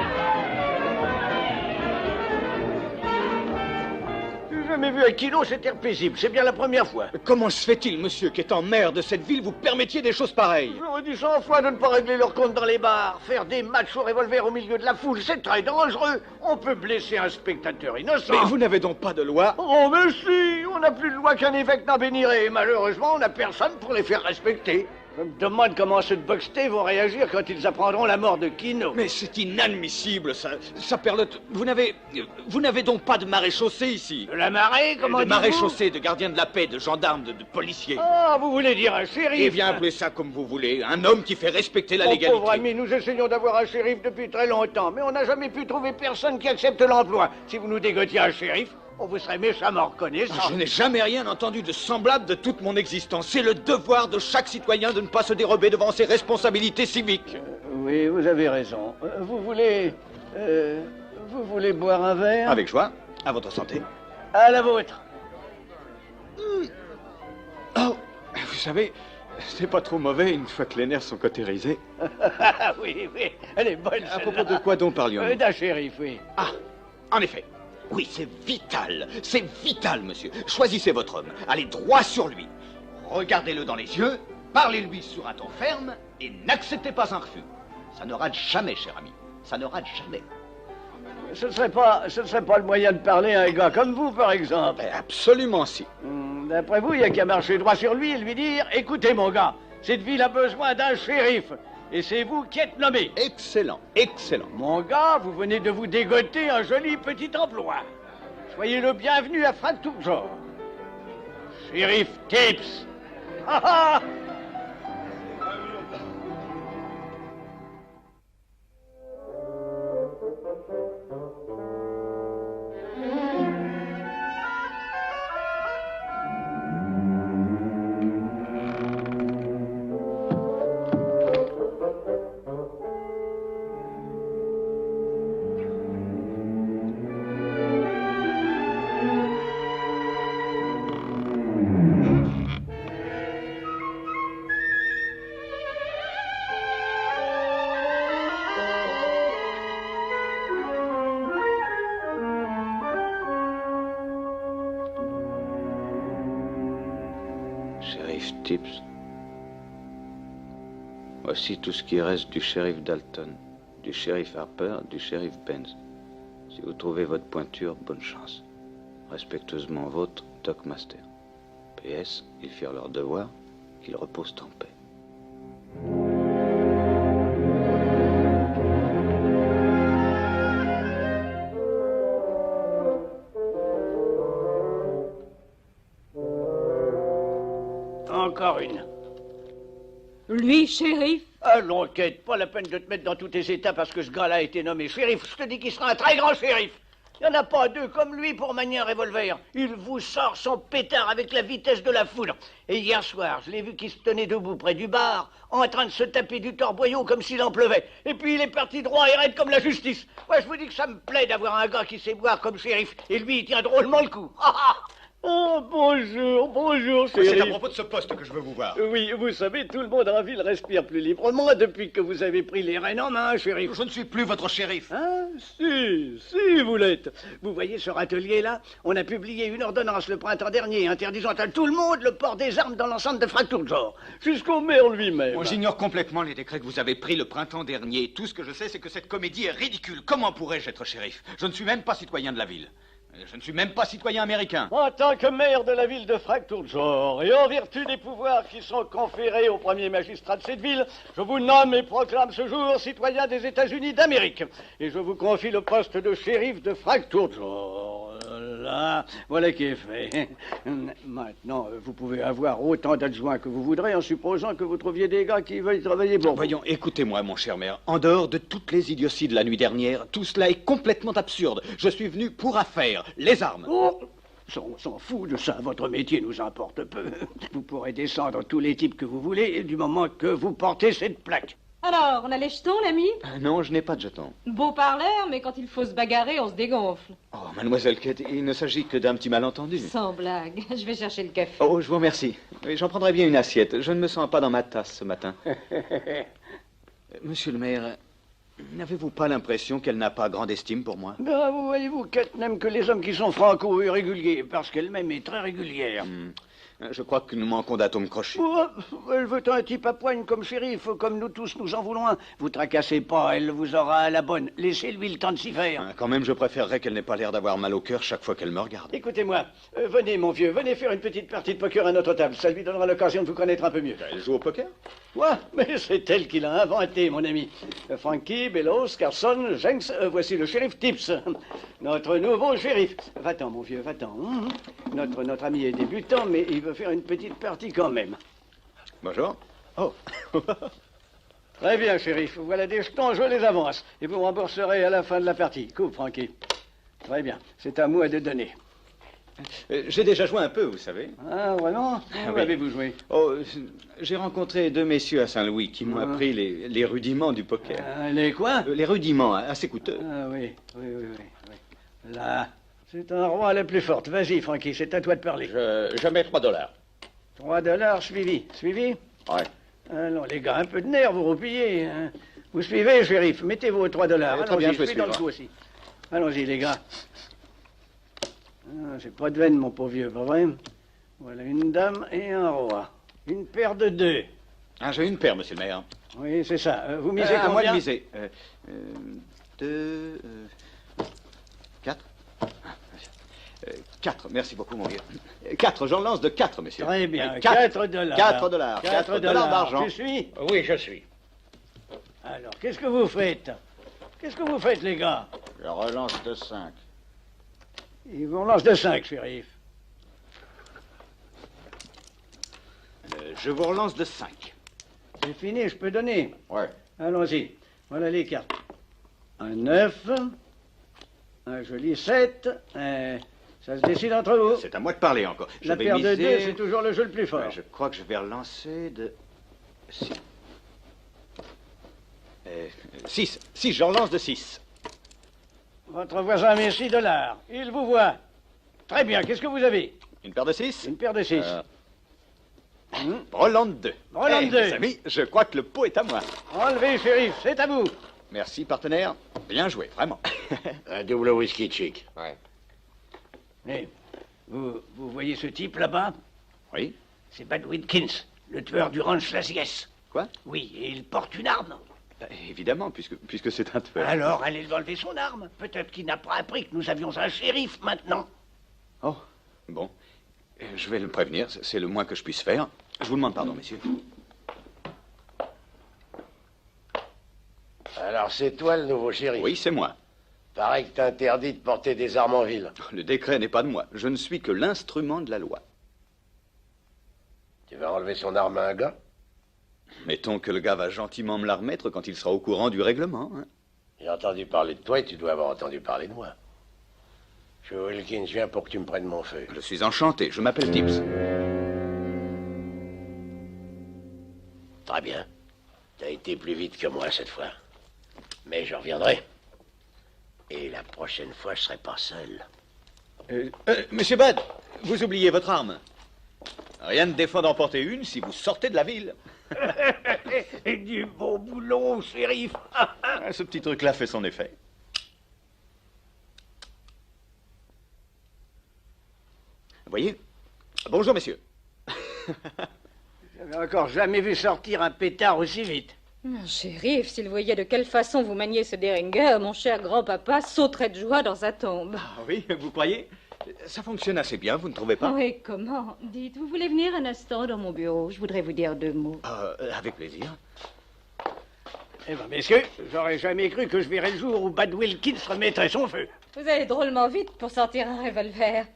[SPEAKER 9] J'ai jamais vu un kilo cet air paisible. C'est bien la première fois.
[SPEAKER 4] Comment se fait-il, monsieur, qu'étant maire de cette ville, vous permettiez des choses pareilles?
[SPEAKER 9] J'aurais dit 100 fois de ne pas régler leur compte dans les bars. Faire des matchs au revolver au milieu de la foule, c'est très dangereux. On peut blesser un spectateur innocent.
[SPEAKER 4] Mais vous n'avez donc pas de loi?
[SPEAKER 9] Oh, mais si! On n'a plus de loi qu'un évêque n'en bénirait. Et malheureusement, on n'a personne pour les faire respecter. Je me demande comment ceux de Buxton vont réagir quand ils apprendront la mort de Kino.
[SPEAKER 4] Mais c'est inadmissible, ça perlotte. Vous n'avez donc pas de maréchaussée ici?
[SPEAKER 9] De la marée, comment dites-vous?
[SPEAKER 4] De maréchaussée, de gardien de la paix, de gendarme, de policier.
[SPEAKER 9] Ah, vous voulez dire un shérif?
[SPEAKER 4] Eh bien, appelez ça comme vous voulez. Un homme qui fait respecter la
[SPEAKER 9] Mon
[SPEAKER 4] légalité.
[SPEAKER 9] pauvre ami, nous essayons d'avoir un shérif depuis très longtemps, mais on n'a jamais pu trouver personne qui accepte l'emploi. Si vous nous dégotiez un shérif,
[SPEAKER 6] Oh, vous serez méchamment reconnaissant.
[SPEAKER 5] Je n'ai jamais rien entendu de semblable de toute mon existence. C'est le devoir de chaque citoyen de ne pas se dérober devant ses responsabilités civiques.
[SPEAKER 6] Oui, vous avez raison. Vous voulez boire un verre?
[SPEAKER 5] Avec joie. À votre santé.
[SPEAKER 6] À la vôtre.
[SPEAKER 5] Oh, vous savez, c'est pas trop mauvais une fois que les nerfs sont cautérisés.
[SPEAKER 6] Oui, elle est bonne.
[SPEAKER 5] À propos de quoi donc parlions-nous?
[SPEAKER 6] D'un shérif, oui.
[SPEAKER 5] Ah, en effet. Oui, c'est vital, monsieur. Choisissez votre homme, allez droit sur lui. Regardez-le dans les yeux, parlez-lui sur un ton ferme et n'acceptez pas un refus. Ça ne rate jamais, cher ami. Ça ne rate jamais.
[SPEAKER 6] Ce ne serait pas le moyen de parler à un gars comme vous, par exemple.
[SPEAKER 5] Absolument si.
[SPEAKER 6] D'après vous, il n'y a qu'à marcher droit sur lui et lui dire « Écoutez, mon gars, cette ville a besoin d'un shérif. Et c'est vous qui êtes nommé. »
[SPEAKER 5] Excellent, excellent.
[SPEAKER 6] Mon gars, vous venez de vous dégoter un joli petit emploi. Soyez le bienvenu à Fracturjor. Shérif Tips. Ha ha!
[SPEAKER 5] Shérif Tips. Voici tout ce qui reste du shérif Dalton, du shérif Harper, du shérif Benz. Si vous trouvez votre pointure, bonne chance. Respectueusement vôtre, Doc Master. PS, ils firent leur devoir, qu'ils reposent en paix.
[SPEAKER 6] Encore une.
[SPEAKER 13] Lui, shérif?
[SPEAKER 6] Allons, Kate, pas la peine de te mettre dans tous tes états parce que ce gars-là a été nommé shérif. Je te dis qu'il sera un très grand shérif. Il n'y en a pas deux comme lui pour manier un revolver. Il vous sort son pétard avec la vitesse de la foudre. Et hier soir, je l'ai vu qu'il se tenait debout près du bar, en train de se taper du torboyau comme s'il en pleuvait. Et puis il est parti droit et raide comme la justice. Moi, je vous dis que ça me plaît d'avoir un gars qui sait boire comme shérif. Et lui, il tient drôlement le coup. Oh, bonjour, shérif.
[SPEAKER 5] C'est à propos de ce poste que je veux vous voir.
[SPEAKER 6] Oui, vous savez, tout le monde en ville respire plus librement depuis que vous avez pris les rênes en main, shérif.
[SPEAKER 5] Je ne suis plus votre shérif.
[SPEAKER 6] Ah, si, vous l'êtes. Vous voyez ce râtelier-là? On a publié une ordonnance le printemps dernier interdisant à tout le monde le port des armes dans l'enceinte de Fracturjor, jusqu'au maire lui-même.
[SPEAKER 5] Moi, j'ignore complètement les décrets que vous avez pris le printemps dernier. Tout ce que je sais, c'est que cette comédie est ridicule. Comment pourrais-je être shérif? Je ne suis même pas citoyen de la ville. Je ne suis même pas citoyen américain.
[SPEAKER 6] En tant que maire de la ville de Fracturjor, et en vertu des pouvoirs qui sont conférés au premier magistrat de cette ville, je vous nomme et proclame ce jour citoyen des États-Unis d'Amérique. Et je vous confie le poste de shérif de Fracturjor. Là, voilà qui est fait. Maintenant, vous pouvez avoir autant d'adjoints que vous voudrez en supposant que vous trouviez des gars qui veulent travailler pour vous.
[SPEAKER 5] Voyons, écoutez-moi, mon cher maire. En dehors de toutes les idioties de la nuit dernière, tout cela est complètement absurde. Je suis venu pour affaire, les armes.
[SPEAKER 6] Oh, on s'en fout de ça. Votre métier nous importe peu. Vous pourrez descendre tous les types que vous voulez du moment que vous portez cette plaque.
[SPEAKER 13] Alors, on a les jetons, l'ami?
[SPEAKER 5] Non, je n'ai pas de jetons.
[SPEAKER 13] Beau parleur, mais quand il faut se bagarrer, on se dégonfle.
[SPEAKER 5] Oh, mademoiselle Kate, il ne s'agit que d'un petit malentendu.
[SPEAKER 13] Sans blague. Je vais chercher le café.
[SPEAKER 5] Oh, je vous remercie. Oui, j'en prendrai bien une assiette. Je ne me sens pas dans ma tasse ce matin. Monsieur le maire, n'avez-vous pas l'impression qu'elle n'a pas grande estime pour moi?
[SPEAKER 6] Ben, vous voyez-vous, Kate n'aime que les hommes qui sont franco et réguliers, parce qu'elle-même est très régulière.
[SPEAKER 5] Je crois que nous manquons d'atomes crochus.
[SPEAKER 6] Oh, elle veut un type à poigne comme shérif, comme nous tous nous en voulons un. Vous tracassez pas, elle vous aura à la bonne. Laissez-lui le temps de s'y faire.
[SPEAKER 5] Quand même, je préférerais qu'elle n'ait pas l'air d'avoir mal au cœur chaque fois qu'elle me regarde.
[SPEAKER 6] Écoutez-moi, venez mon vieux, venez faire une petite partie de poker à notre table. Ça lui donnera l'occasion de vous connaître un peu mieux.
[SPEAKER 5] Elle joue au poker?
[SPEAKER 6] Ouais, mais c'est elle qui l'a inventé, mon ami. Frankie, Bellows, Carson, Jenks, voici le shérif Tips. Notre nouveau shérif. Va-t'en, mon vieux, va-t'en. Notre ami est débutant, mais il veut faire une petite partie quand même.
[SPEAKER 5] Bonjour.
[SPEAKER 6] Oh. Très bien, shérif. Voilà des jetons, je les avance. Et vous rembourserez à la fin de la partie. Coupe, Frankie. Très bien. C'est à moi de donner.
[SPEAKER 5] J'ai déjà joué un peu, vous savez.
[SPEAKER 6] Ah, vraiment?
[SPEAKER 5] Ah,
[SPEAKER 6] Où
[SPEAKER 5] oui.
[SPEAKER 6] avez-vous joué?
[SPEAKER 5] Oh, j'ai rencontré 2 messieurs à Saint-Louis qui m'ont appris les rudiments du poker.
[SPEAKER 6] Les quoi?
[SPEAKER 5] Les rudiments, assez coûteux.
[SPEAKER 6] Ah oui. Là, c'est un roi la plus forte. Vas-y, Frankie, c'est à toi de parler.
[SPEAKER 2] Je mets $3.
[SPEAKER 6] $3 suivi. Suivi?
[SPEAKER 2] Ouais.
[SPEAKER 6] Alors, les gars, un peu de nerf, vous roupillez. Hein. Vous suivez, shérif? Mettez vos $3.
[SPEAKER 5] Très bien,
[SPEAKER 6] Allons-y,
[SPEAKER 5] je vais
[SPEAKER 6] suis dans le
[SPEAKER 5] suivre.
[SPEAKER 6] coup aussi. Allons-y, les gars. Ah, j'ai pas de veine, mon pauvre vieux, pas vrai? Voilà une dame et un roi. Une paire de 2.
[SPEAKER 5] Ah, j'ai une paire, monsieur le maire.
[SPEAKER 6] Oui, c'est ça. Vous misez
[SPEAKER 5] À moi de
[SPEAKER 6] combien?
[SPEAKER 5] miser. 2... 4 4, merci beaucoup, mon vieux. 4, j'en lance de 4, monsieur.
[SPEAKER 6] Très bien, $4.
[SPEAKER 5] 4 dollars. 4 dollars d'argent.
[SPEAKER 6] Tu suis?
[SPEAKER 2] Oui, je suis.
[SPEAKER 6] Alors, qu'est-ce que vous faites? Qu'est-ce que vous faites, les gars?
[SPEAKER 2] Je relance de 5.
[SPEAKER 6] Ils vous relancent de 5, shérif.
[SPEAKER 5] Je vous relance de 5.
[SPEAKER 6] C'est fini, je peux donner.
[SPEAKER 2] Ouais.
[SPEAKER 6] Allons-y. Voilà les cartes. Un 9, un joli 7, ça se décide entre vous.
[SPEAKER 5] C'est à moi de parler encore. Je
[SPEAKER 6] La
[SPEAKER 5] vais
[SPEAKER 6] paire de
[SPEAKER 5] miser...
[SPEAKER 6] 2, c'est toujours le jeu le plus fort.
[SPEAKER 5] Ouais, je crois que je vais relancer de... 6. 6, je relance de 6.
[SPEAKER 6] Votre voisin met $6. Il vous voit. Très bien, qu'est-ce que vous avez?
[SPEAKER 5] Une paire de 6?
[SPEAKER 6] Une paire de 6.
[SPEAKER 5] Roland 2.
[SPEAKER 6] Roland 2.
[SPEAKER 5] Mes amis, je crois que le pot est à moi.
[SPEAKER 6] Enlevez, shérif, c'est à vous.
[SPEAKER 5] Merci, partenaire. Bien joué, vraiment.
[SPEAKER 2] Un double whisky chic.
[SPEAKER 12] Ouais.
[SPEAKER 6] Eh, vous voyez ce type là-bas?
[SPEAKER 5] Oui.
[SPEAKER 6] C'est Bud Wilkins, le tueur du ranch Laziès.
[SPEAKER 5] Quoi?
[SPEAKER 6] Oui, et il porte une arme.
[SPEAKER 5] Évidemment, puisque c'est un tueur.
[SPEAKER 6] Alors, allez-lui enlever son arme. Peut-être qu'il n'a pas appris que nous avions un shérif maintenant.
[SPEAKER 5] Oh, bon. Je vais le prévenir, c'est le moins que je puisse faire. Je vous demande pardon, messieurs.
[SPEAKER 9] Alors, c'est toi le nouveau shérif?
[SPEAKER 5] Oui, c'est moi.
[SPEAKER 9] Pareil que t'as interdit de porter des armes en ville.
[SPEAKER 5] Le décret n'est pas de moi. Je ne suis que l'instrument de la loi.
[SPEAKER 9] Tu vas enlever son arme à un gars?
[SPEAKER 5] Mettons que le gars va gentiment me la remettre quand il sera au courant du règlement. Hein.
[SPEAKER 9] J'ai entendu parler de toi et tu dois avoir entendu parler de moi. Je suis Wilkins, je viens pour que tu me prennes mon feu.
[SPEAKER 5] Je suis enchanté. Je m'appelle Tips.
[SPEAKER 9] Très bien. T'as été plus vite que moi cette fois. Mais je reviendrai. Et la prochaine fois, je serai pas seul.
[SPEAKER 5] Monsieur Bud, vous oubliez votre arme. Rien ne défend d'emporter une si vous sortez de la ville.
[SPEAKER 6] Et du beau boulot, shérif.
[SPEAKER 5] Ce petit truc-là fait son effet. Vous voyez? Bonjour, messieurs.
[SPEAKER 6] J'avais encore jamais vu sortir un pétard aussi vite.
[SPEAKER 13] Shérif, s'il voyait de quelle façon vous maniez ce Deringer, mon cher grand-papa sauterait de joie dans sa tombe.
[SPEAKER 5] Ah oui, vous croyez? Ça fonctionne assez bien, vous ne trouvez pas?
[SPEAKER 13] Oui, comment? Dites, vous voulez venir un instant dans mon bureau? Je voudrais vous dire 2 mots.
[SPEAKER 5] Avec plaisir.
[SPEAKER 6] Eh bien, messieurs, j'aurais jamais cru que je verrais le jour où Bud Wilkins remettrait son feu.
[SPEAKER 13] Vous allez drôlement vite pour sortir un revolver.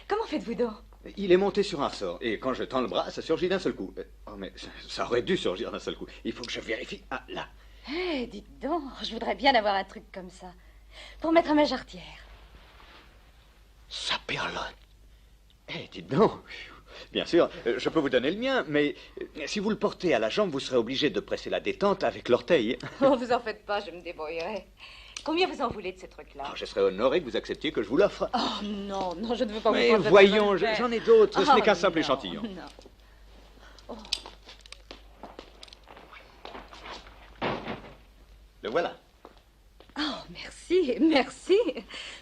[SPEAKER 13] Comment faites-vous donc?
[SPEAKER 5] Il est monté sur un sort, et quand je tends le bras, ça surgit d'un seul coup. Oh, mais ça aurait dû surgir d'un seul coup. Il faut que je vérifie. Ah, là.
[SPEAKER 13] Eh, dites donc, je voudrais bien avoir un truc comme ça. Pour mettre à ma jarretière.
[SPEAKER 5] Ça perlonne. Eh, dites donc. Bien sûr, je peux vous donner le mien, mais si vous le portez à la jambe, vous serez obligé de presser la détente avec l'orteil.
[SPEAKER 13] Oh, vous en faites pas, je me débrouillerai. Combien vous en voulez de ces trucs-là?
[SPEAKER 5] Je serais honoré que vous acceptiez que je vous l'offre.
[SPEAKER 13] Oh non, non, je ne veux pas
[SPEAKER 5] Mais
[SPEAKER 13] vous prendre
[SPEAKER 5] voyons,
[SPEAKER 13] votre revolver.
[SPEAKER 5] j'en ai d'autres, ce n'est qu'un simple
[SPEAKER 13] non,
[SPEAKER 5] échantillon.
[SPEAKER 13] Non. Oh.
[SPEAKER 5] Le voilà.
[SPEAKER 13] Oh, merci, merci.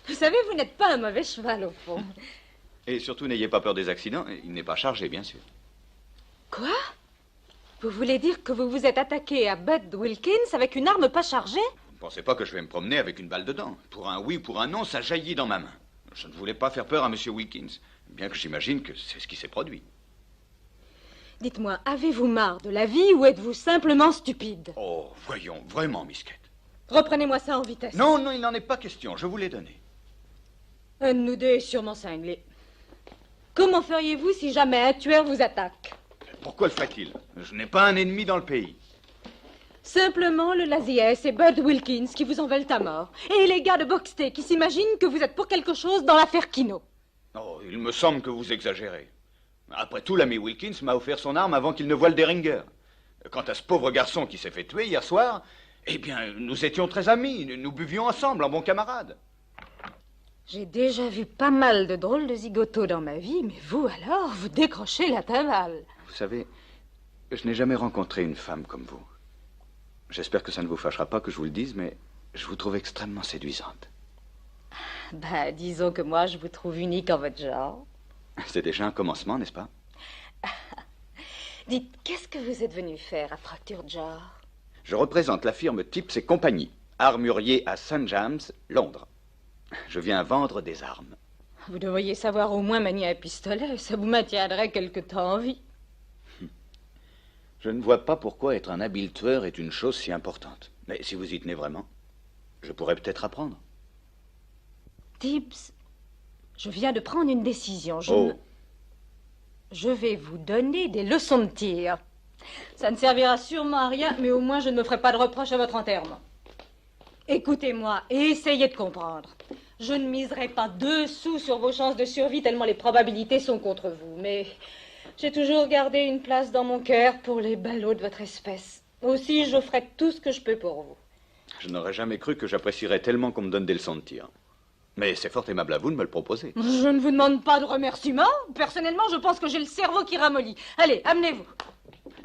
[SPEAKER 13] Vous savez, vous n'êtes pas un mauvais cheval, au fond.
[SPEAKER 5] Et surtout, n'ayez pas peur des accidents, il n'est pas chargé, bien sûr.
[SPEAKER 13] Quoi? Vous voulez dire que vous vous êtes attaqué à Bud Wilkins avec une arme pas chargée?
[SPEAKER 5] Ne pensez pas que je vais me promener avec une balle dedans. Pour un oui, pour un non, ça jaillit dans ma main. Je ne voulais pas faire peur à M. Wilkins, bien que j'imagine que c'est ce qui s'est produit.
[SPEAKER 13] Dites-moi, avez-vous marre de la vie ou êtes-vous simplement stupide?
[SPEAKER 5] Oh, voyons, vraiment, Misquette.
[SPEAKER 13] Reprenez-moi ça en vitesse.
[SPEAKER 5] Non, non, il n'en est pas question, je vous l'ai donné.
[SPEAKER 13] Un de nous deux est sûrement cinglé. Comment feriez-vous si jamais un tueur vous attaque?
[SPEAKER 5] Pourquoi le ferait-il? Je n'ai pas un ennemi dans le pays.
[SPEAKER 13] Simplement le Laziès et Bud Wilkins qui vous en veulent à mort. Et les gars de Boxtey qui s'imaginent que vous êtes pour quelque chose dans l'affaire Kino.
[SPEAKER 5] Oh, il me semble que vous exagérez. Après tout, l'ami Wilkins m'a offert son arme avant qu'il ne voie le Derringer. Quant à ce pauvre garçon qui s'est fait tuer hier soir, eh bien, nous étions très amis, nous buvions ensemble, en bons camarades.
[SPEAKER 13] J'ai déjà vu pas mal de drôles de zigotos dans ma vie, mais vous alors, vous décrochez la timbale.
[SPEAKER 5] Vous savez, je n'ai jamais rencontré une femme comme vous. J'espère que ça ne vous fâchera pas que je vous le dise, mais je vous trouve extrêmement séduisante.
[SPEAKER 13] Bah, disons que moi, je vous trouve unique en votre genre.
[SPEAKER 5] C'est déjà un commencement, n'est-ce pas?
[SPEAKER 13] Dites, qu'est-ce que vous êtes venu faire à Fracture Jaw?
[SPEAKER 5] Je représente la firme Tips et compagnie, armurier à St. James, Londres. Je viens vendre des armes.
[SPEAKER 13] Vous devriez savoir au moins manier un pistolet, ça vous maintiendrait quelque temps en vie.
[SPEAKER 5] Je ne vois pas pourquoi être un habile tueur est une chose si importante. Mais si vous y tenez vraiment, je pourrais peut-être apprendre.
[SPEAKER 13] Tips, je viens de prendre une décision. Je vais vous donner des leçons de tir. Ça ne servira sûrement à rien, mais au moins je ne me ferai pas de reproche à votre enterrement. Écoutez-moi et essayez de comprendre. Je ne miserai pas 2 sous sur vos chances de survie tellement les probabilités sont contre vous, mais j'ai toujours gardé une place dans mon cœur pour les ballots de votre espèce. Aussi, je ferai tout ce que je peux pour vous.
[SPEAKER 5] Je n'aurais jamais cru que j'apprécierais tellement qu'on me donne des leçons de tir. Mais c'est fort aimable à vous de me le proposer.
[SPEAKER 13] Je ne vous demande pas de remerciements. Personnellement, je pense que j'ai le cerveau qui ramollit. Allez, amenez-vous.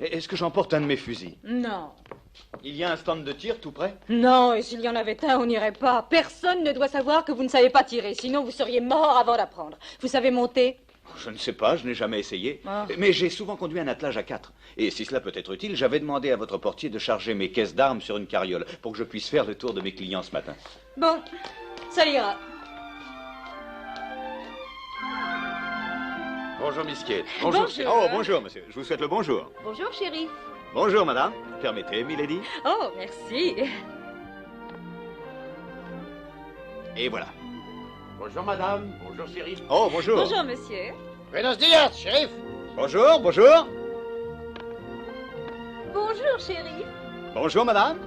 [SPEAKER 5] Est-ce que j'emporte un de mes fusils?
[SPEAKER 13] Non.
[SPEAKER 5] Il y a un stand de tir tout près?
[SPEAKER 13] Non, et s'il y en avait un, on n'irait pas. Personne ne doit savoir que vous ne savez pas tirer, sinon vous seriez mort avant d'apprendre. Vous savez monter?
[SPEAKER 5] Je ne sais pas, je n'ai jamais essayé.
[SPEAKER 13] Ah.
[SPEAKER 5] Mais j'ai souvent conduit un attelage à 4. Et si cela peut être utile, j'avais demandé à votre portier de charger mes caisses d'armes sur une carriole pour que je puisse faire le tour de mes clients ce matin.
[SPEAKER 13] Bon, ça ira.
[SPEAKER 5] Bonjour, Miss Kate.
[SPEAKER 13] Bonjour.
[SPEAKER 5] Oh, bonjour, monsieur. Je vous souhaite le bonjour.
[SPEAKER 13] Bonjour, chérie.
[SPEAKER 5] Bonjour, madame. Permettez, milady.
[SPEAKER 13] Oh, merci.
[SPEAKER 5] Et voilà.
[SPEAKER 2] Bonjour, madame. Bonjour, shérif.
[SPEAKER 5] Oh, bonjour.
[SPEAKER 13] Bonjour, monsieur.
[SPEAKER 2] Buenos dias, shérif.
[SPEAKER 5] Bonjour, bonjour.
[SPEAKER 13] Bonjour, chérie.
[SPEAKER 5] Bonjour, madame.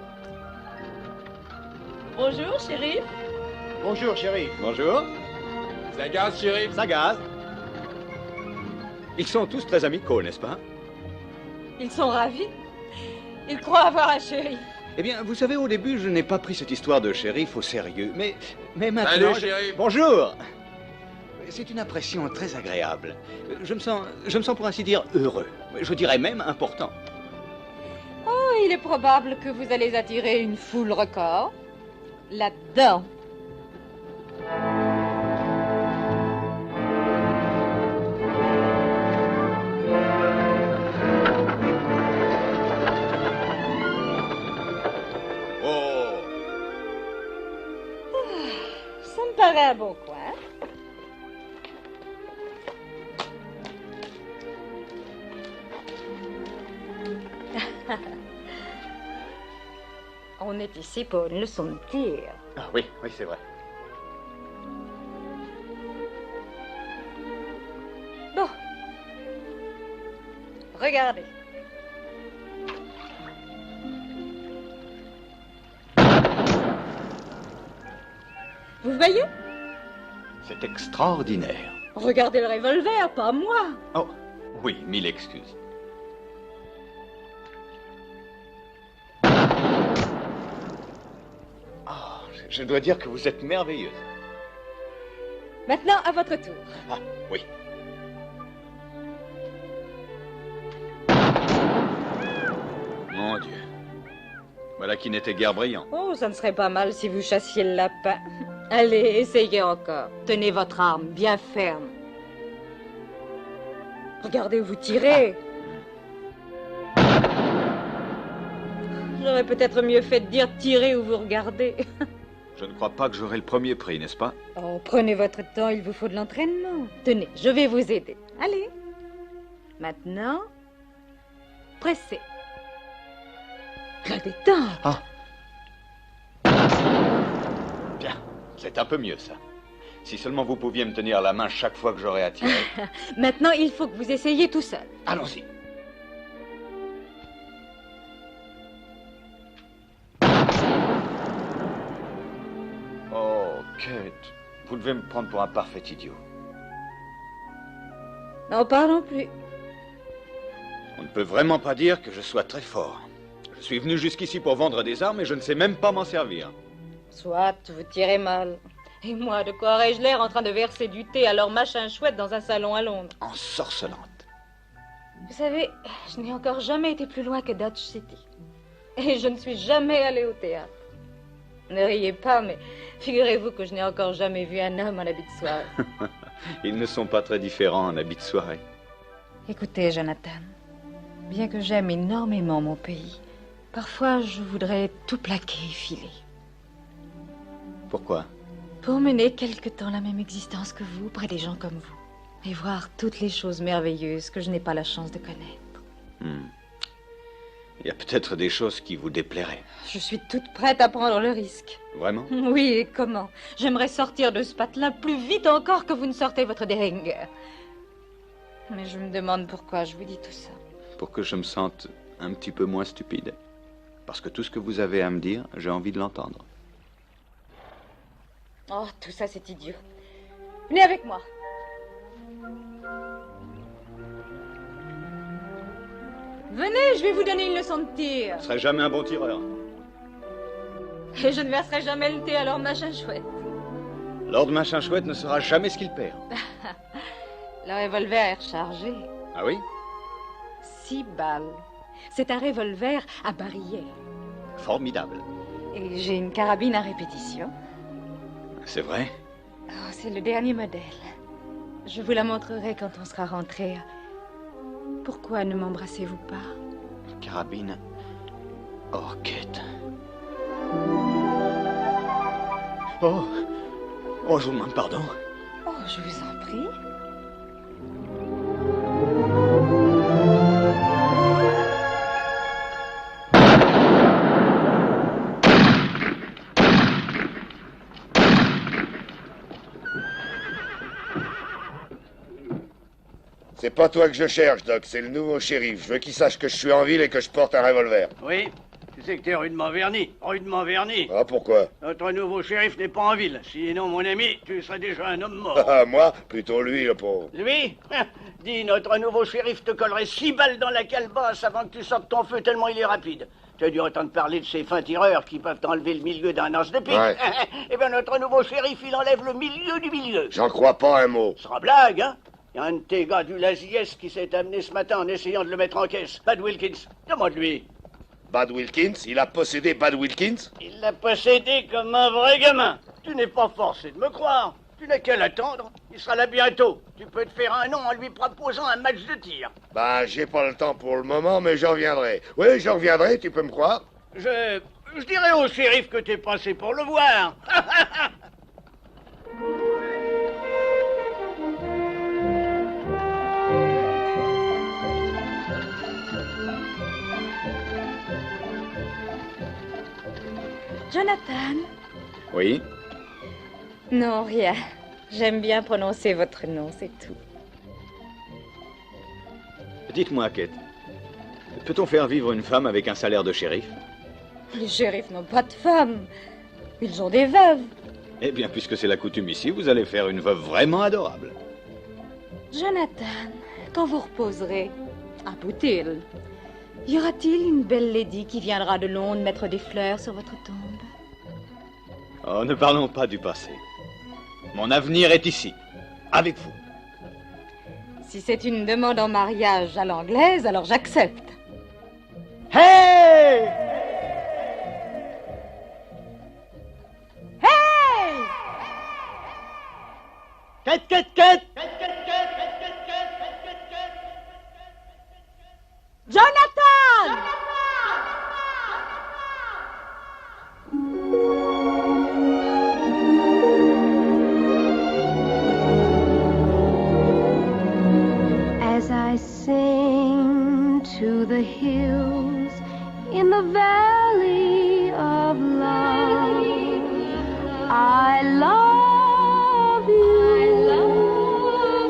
[SPEAKER 13] Bonjour, chérie.
[SPEAKER 2] Bonjour, shérif.
[SPEAKER 5] Bonjour.
[SPEAKER 11] Ça gaz, shérif.
[SPEAKER 5] Ça gaz. Ils sont tous très amicaux, n'est-ce pas?
[SPEAKER 13] Ils sont ravis. Ils croient avoir un chéri.
[SPEAKER 5] Eh bien, vous savez, au début, je n'ai pas pris cette histoire de shérif au sérieux. Mais maintenant...
[SPEAKER 11] Salut, shérif.
[SPEAKER 5] Bonjour. C'est une impression très agréable. Je me sens pour ainsi dire heureux. Je dirais même important.
[SPEAKER 13] Oh, il est probable que vous allez attirer une foule record. Là-dedans. Ça me paraît un bon coin. On est ici pour une leçon de tir.
[SPEAKER 5] Ah oui, oui, c'est vrai.
[SPEAKER 13] Bon. Regardez. Vous voyez?
[SPEAKER 5] C'est extraordinaire.
[SPEAKER 13] Regardez le revolver, pas moi.
[SPEAKER 5] Oh, oui, 1000 excuses. Oh, je dois dire que vous êtes merveilleuse.
[SPEAKER 13] Maintenant, à votre tour.
[SPEAKER 5] Ah, oui. Mon Dieu. Voilà qui n'était guère brillant.
[SPEAKER 13] Oh, ça ne serait pas mal si vous chassiez le lapin. Allez, essayez encore. Tenez votre arme bien ferme. Regardez où vous tirez. J'aurais peut-être mieux fait de dire tirer où vous regardez.
[SPEAKER 5] Je ne crois pas que j'aurai le premier prix, n'est-ce pas?
[SPEAKER 13] Oh, prenez votre temps, il vous faut de l'entraînement. Tenez, je vais vous aider. Allez. Maintenant, pressez. La détente.
[SPEAKER 5] Ah. Bien, c'est un peu mieux ça. Si seulement vous pouviez me tenir la main chaque fois que j'aurai à tirer.
[SPEAKER 13] Maintenant, il faut que vous essayiez tout seul.
[SPEAKER 5] Allons-y. Oh, Kate, vous devez me prendre pour un parfait idiot.
[SPEAKER 13] N'en parlons plus.
[SPEAKER 5] On ne peut vraiment pas dire que je sois très fort. Je suis venu jusqu'ici pour vendre des armes et je ne sais même pas m'en servir.
[SPEAKER 13] Soit, vous tirez mal. Et moi, de quoi aurais-je l'air en train de verser du thé à leur machin chouette dans un salon à Londres?
[SPEAKER 5] Ensorcelante.
[SPEAKER 13] Vous savez, je n'ai encore jamais été plus loin que Dodge City. Et je ne suis jamais allée au théâtre. Ne riez pas, mais figurez-vous que je n'ai encore jamais vu un homme en habit de soirée.
[SPEAKER 5] Ils ne sont pas très différents en habit de soirée.
[SPEAKER 13] Écoutez, Jonathan, bien que j'aime énormément mon pays, parfois je voudrais tout plaquer et filer.
[SPEAKER 5] Pourquoi?
[SPEAKER 13] Pour mener quelque temps la même existence que vous, près des gens comme vous, et voir toutes les choses merveilleuses que je n'ai pas la chance de connaître.
[SPEAKER 5] Il y a peut-être des choses qui vous déplairaient.
[SPEAKER 13] Je suis toute prête à prendre le risque.
[SPEAKER 5] Vraiment?
[SPEAKER 13] Oui, et comment? J'aimerais sortir de ce patelin plus vite encore que vous ne sortez votre Derringer. Mais je me demande pourquoi je vous dis tout ça.
[SPEAKER 5] Pour que je me sente un petit peu moins stupide. Parce que tout ce que vous avez à me dire, j'ai envie de l'entendre.
[SPEAKER 13] Oh, tout ça, c'est idiot. Venez avec moi. Venez, je vais vous donner une leçon de tir.
[SPEAKER 5] Je ne serai jamais un bon tireur.
[SPEAKER 13] Et je ne verserai jamais le thé à leur machin chouette.
[SPEAKER 5] Lord Machin Chouette ne saura jamais ce qu'il perd.
[SPEAKER 13] Le revolver est rechargé.
[SPEAKER 5] Ah oui?
[SPEAKER 13] 6 balles. C'est un revolver à barillet.
[SPEAKER 5] Formidable.
[SPEAKER 13] Et j'ai une carabine à répétition.
[SPEAKER 5] C'est vrai?
[SPEAKER 13] Oh, c'est le dernier modèle. Je vous la montrerai quand on sera rentré. Pourquoi ne m'embrassez-vous pas?
[SPEAKER 5] Carabine. Oh, Kate. Oh, je vous demande pardon.
[SPEAKER 13] Oh, je vous en prie.
[SPEAKER 15] C'est pas toi que je cherche, Doc, c'est le nouveau shérif. Je veux qu'il sache que je suis en ville et que je porte un revolver.
[SPEAKER 8] Oui, tu sais que t'es rudement verni. Rudement verni.
[SPEAKER 15] Ah, pourquoi?
[SPEAKER 8] Notre nouveau shérif n'est pas en ville. Sinon, mon ami, tu serais déjà un homme mort.
[SPEAKER 15] Ah, moi? Plutôt lui, le pauvre.
[SPEAKER 8] Lui? Dis, notre nouveau shérif te collerait 6 balles dans la calebasse avant que tu sortes ton feu tellement il est rapide. Tu as dû entendre parler de ces fins tireurs qui peuvent enlever le milieu d'un os de pique.
[SPEAKER 15] Ouais.
[SPEAKER 8] Eh bien, notre nouveau shérif, il enlève le milieu du milieu.
[SPEAKER 15] J'en crois pas un mot.
[SPEAKER 8] Ce sera blague, hein? Il y a un de tes gars du Laziès qui s'est amené ce matin en essayant de le mettre en caisse. Bad Wilkins. Demande-lui.
[SPEAKER 15] Bad Wilkins? Il a possédé Bad Wilkins?
[SPEAKER 8] Il l'a possédé comme un vrai gamin. Tu n'es pas forcé de me croire. Tu n'as qu'à l'attendre. Il sera là bientôt. Tu peux te faire un nom en lui proposant un match de tir.
[SPEAKER 15] Bah, j'ai pas le temps pour le moment, mais j'en reviendrai. Oui, j'en reviendrai, tu peux me croire?
[SPEAKER 8] Je dirais au shérif que t'es passé pour le voir.
[SPEAKER 13] Jonathan?
[SPEAKER 5] Oui?
[SPEAKER 13] Non, rien. J'aime bien prononcer votre nom, c'est tout.
[SPEAKER 5] Dites-moi, Kate, peut-on faire vivre une femme avec un salaire de shérif?
[SPEAKER 13] Les shérifs n'ont pas de femmes. Ils ont des veuves.
[SPEAKER 5] Eh bien, puisque c'est la coutume ici, vous allez faire une veuve vraiment adorable.
[SPEAKER 13] Jonathan, quand vous reposerez à Boutil, y aura-t-il une belle lady qui viendra de Londres mettre des fleurs sur votre tombe?
[SPEAKER 5] Oh, ne parlons pas du passé. Mon avenir est ici, avec vous.
[SPEAKER 13] Si c'est une demande en mariage à l'anglaise, alors j'accepte.
[SPEAKER 8] Hey!
[SPEAKER 13] Hey!
[SPEAKER 8] Kate!
[SPEAKER 13] Jonathan!
[SPEAKER 1] As I sing to the hills in the valley of love, I love you,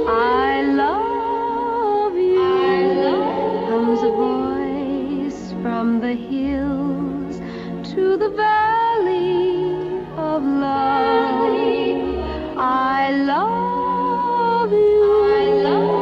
[SPEAKER 1] I love you, comes a voice from the hills to the valley of love, I love you, I love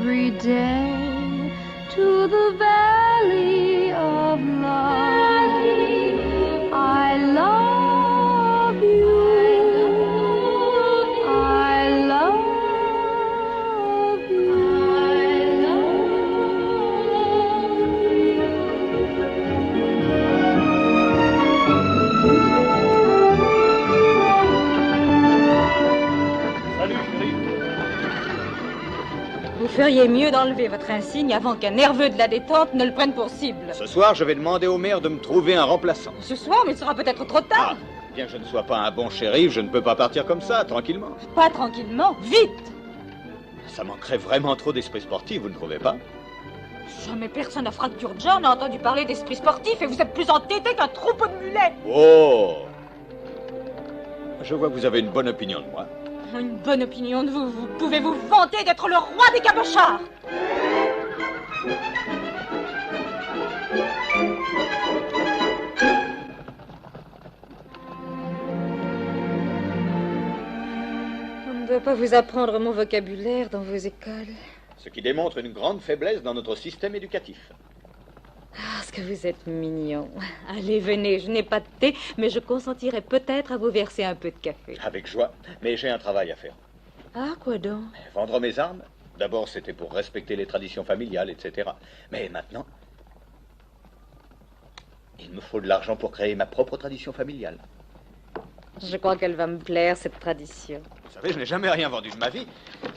[SPEAKER 1] every day to the valley of love. I love you. I love you.
[SPEAKER 13] Vous feriez mieux d'enlever votre insigne avant qu'un nerveux de la détente ne le prenne pour cible.
[SPEAKER 5] Ce soir, je vais demander au maire de me trouver un remplaçant.
[SPEAKER 13] Ce soir, mais il sera peut-être trop tard.
[SPEAKER 5] Bien que je ne sois pas un bon shérif, je ne peux pas partir comme ça, tranquillement.
[SPEAKER 13] Pas tranquillement, vite.
[SPEAKER 5] Ça manquerait vraiment trop d'esprit sportif, vous ne trouvez pas?
[SPEAKER 13] Jamais personne à Fracture John n'a entendu parler d'esprit sportif et vous êtes plus entêté qu'un troupeau de mulets.
[SPEAKER 5] Oh! Je vois que vous avez une bonne opinion de moi.
[SPEAKER 13] Une bonne opinion de vous. Vous pouvez vous vanter d'être le roi des cabochards. On ne doit pas vous apprendre mon vocabulaire dans vos écoles.
[SPEAKER 5] Ce qui démontre une grande faiblesse dans notre système éducatif.
[SPEAKER 13] Ah, ce que vous êtes mignon. Allez, venez, je n'ai pas de thé, mais je consentirai peut-être à vous verser un peu de café.
[SPEAKER 5] Avec joie, mais j'ai un travail à faire.
[SPEAKER 13] Ah, quoi donc?
[SPEAKER 5] Vendre mes armes. D'abord, c'était pour respecter les traditions familiales, etc. Mais maintenant, il me faut de l'argent pour créer ma propre tradition familiale.
[SPEAKER 13] Je crois qu'elle va me plaire, cette tradition.
[SPEAKER 5] Vous savez, je n'ai jamais rien vendu de ma vie.